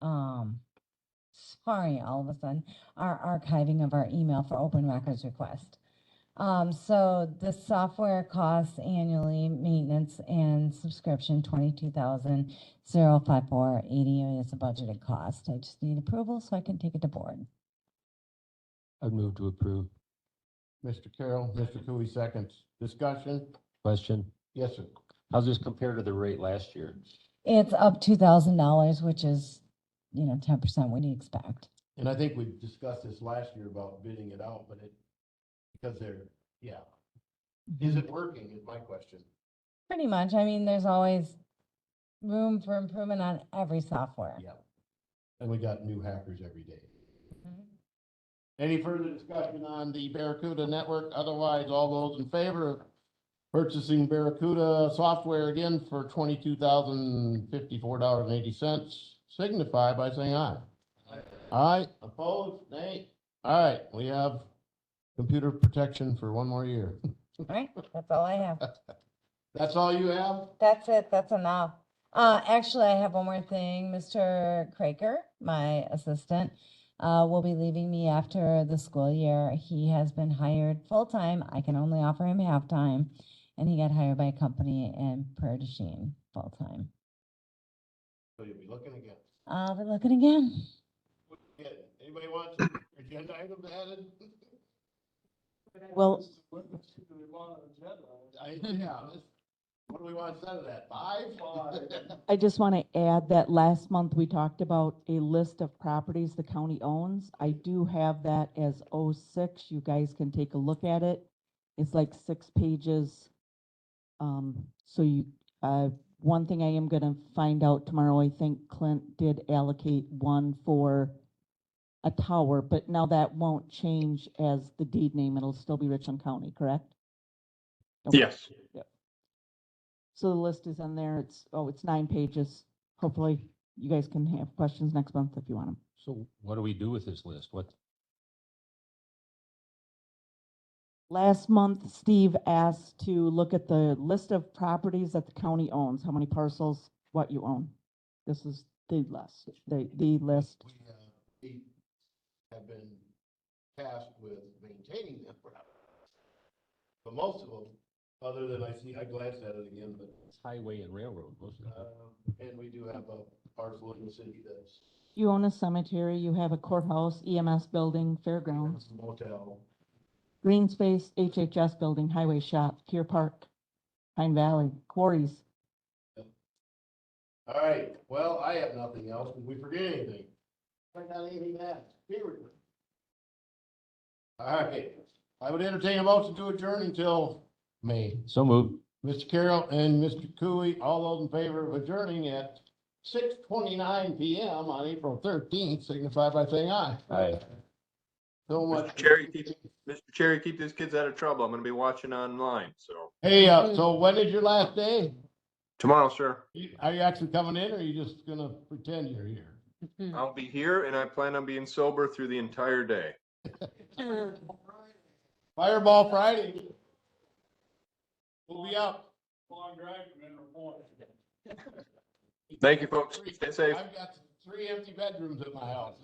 sorry, all of a sudden, our archiving of our email for open records request. So the software costs annually, maintenance and subscription, $22,054.80 is a budgeted cost. I just need approval so I can take it to board. I'd move to approve. Mr. Carroll, Mr. Cooley seconds. Discussion? Question. Yes, sir. How's this compare to the rate last year? It's up $2,000, which is, 10% what you expect. And I think we discussed this last year about bidding it out, but because is it working is my question. Pretty much. I mean, there's always room for improvement on every software. Yeah. And we got new hackers every day. Any further discussion on the Barracuda network? Otherwise, all those in favor of purchasing Barracuda software again for $22,054.80 signify by saying aye. Aye. Opposed? Nay. All right, we have computer protection for one more year. All right, that's all I have. That's all you have? That's it. That's enough. Actually, I have one more thing. Mr. Kraker, my assistant, will be leaving me after the school year. He has been hired full-time. I can only offer him half-time, and he got hired by a company in Perdishine full-time. So you'll be looking again. I'll be looking again. Anybody want some agenda items added? Well, What do we want to set it at? 5? I just want to add that last month we talked about a list of properties the county owns. I do have that as 06. You guys can take a look at it. It's like 6 pages. One thing I am going to find out tomorrow, I think Clint did allocate one for a tower, but now that won't change as the deed name. It'll still be Richland County, correct? Okay. Yes. Yep. So the list is on there. It's 9 pages. Hopefully you guys can have questions next month if you want them. So what do we do with this list? Last month, Steve asked to look at the list of properties that the county owns, how many parcels, what you own. This is the list, the list. We have been tasked with maintaining them, but most of them other than I glanced at it again, but, It's highway and railroad, most of it. and we do have a parcel in the city that's You own a cemetery, you have a courthouse, EMS building, fairgrounds, motel. green space, HHS building, highway shop, Kier Park, Pine Valley, quarries. All right, well, I have nothing else. Did we forget anything? I got anything to add? Period. All right, I would entertain a motion to adjourn until May. So moved. Mr. Carroll and Mr. Cooey, all those in favor of adjourning at 6:29 PM on April 13th, signify by saying aye. Aye. So much. Mr. Cherry, keep these kids out of trouble. I'm gonna be watching online, so. Hey, so when is your last day? Tomorrow, sir. Are you actually coming in, or are you just gonna pretend you're here? I'll be here and I plan on being sober through the entire day. Fireball Friday. We'll be up. Long drive from Interpol. Thank you, folks. Stay safe. I've got 3 empty bedrooms at my house.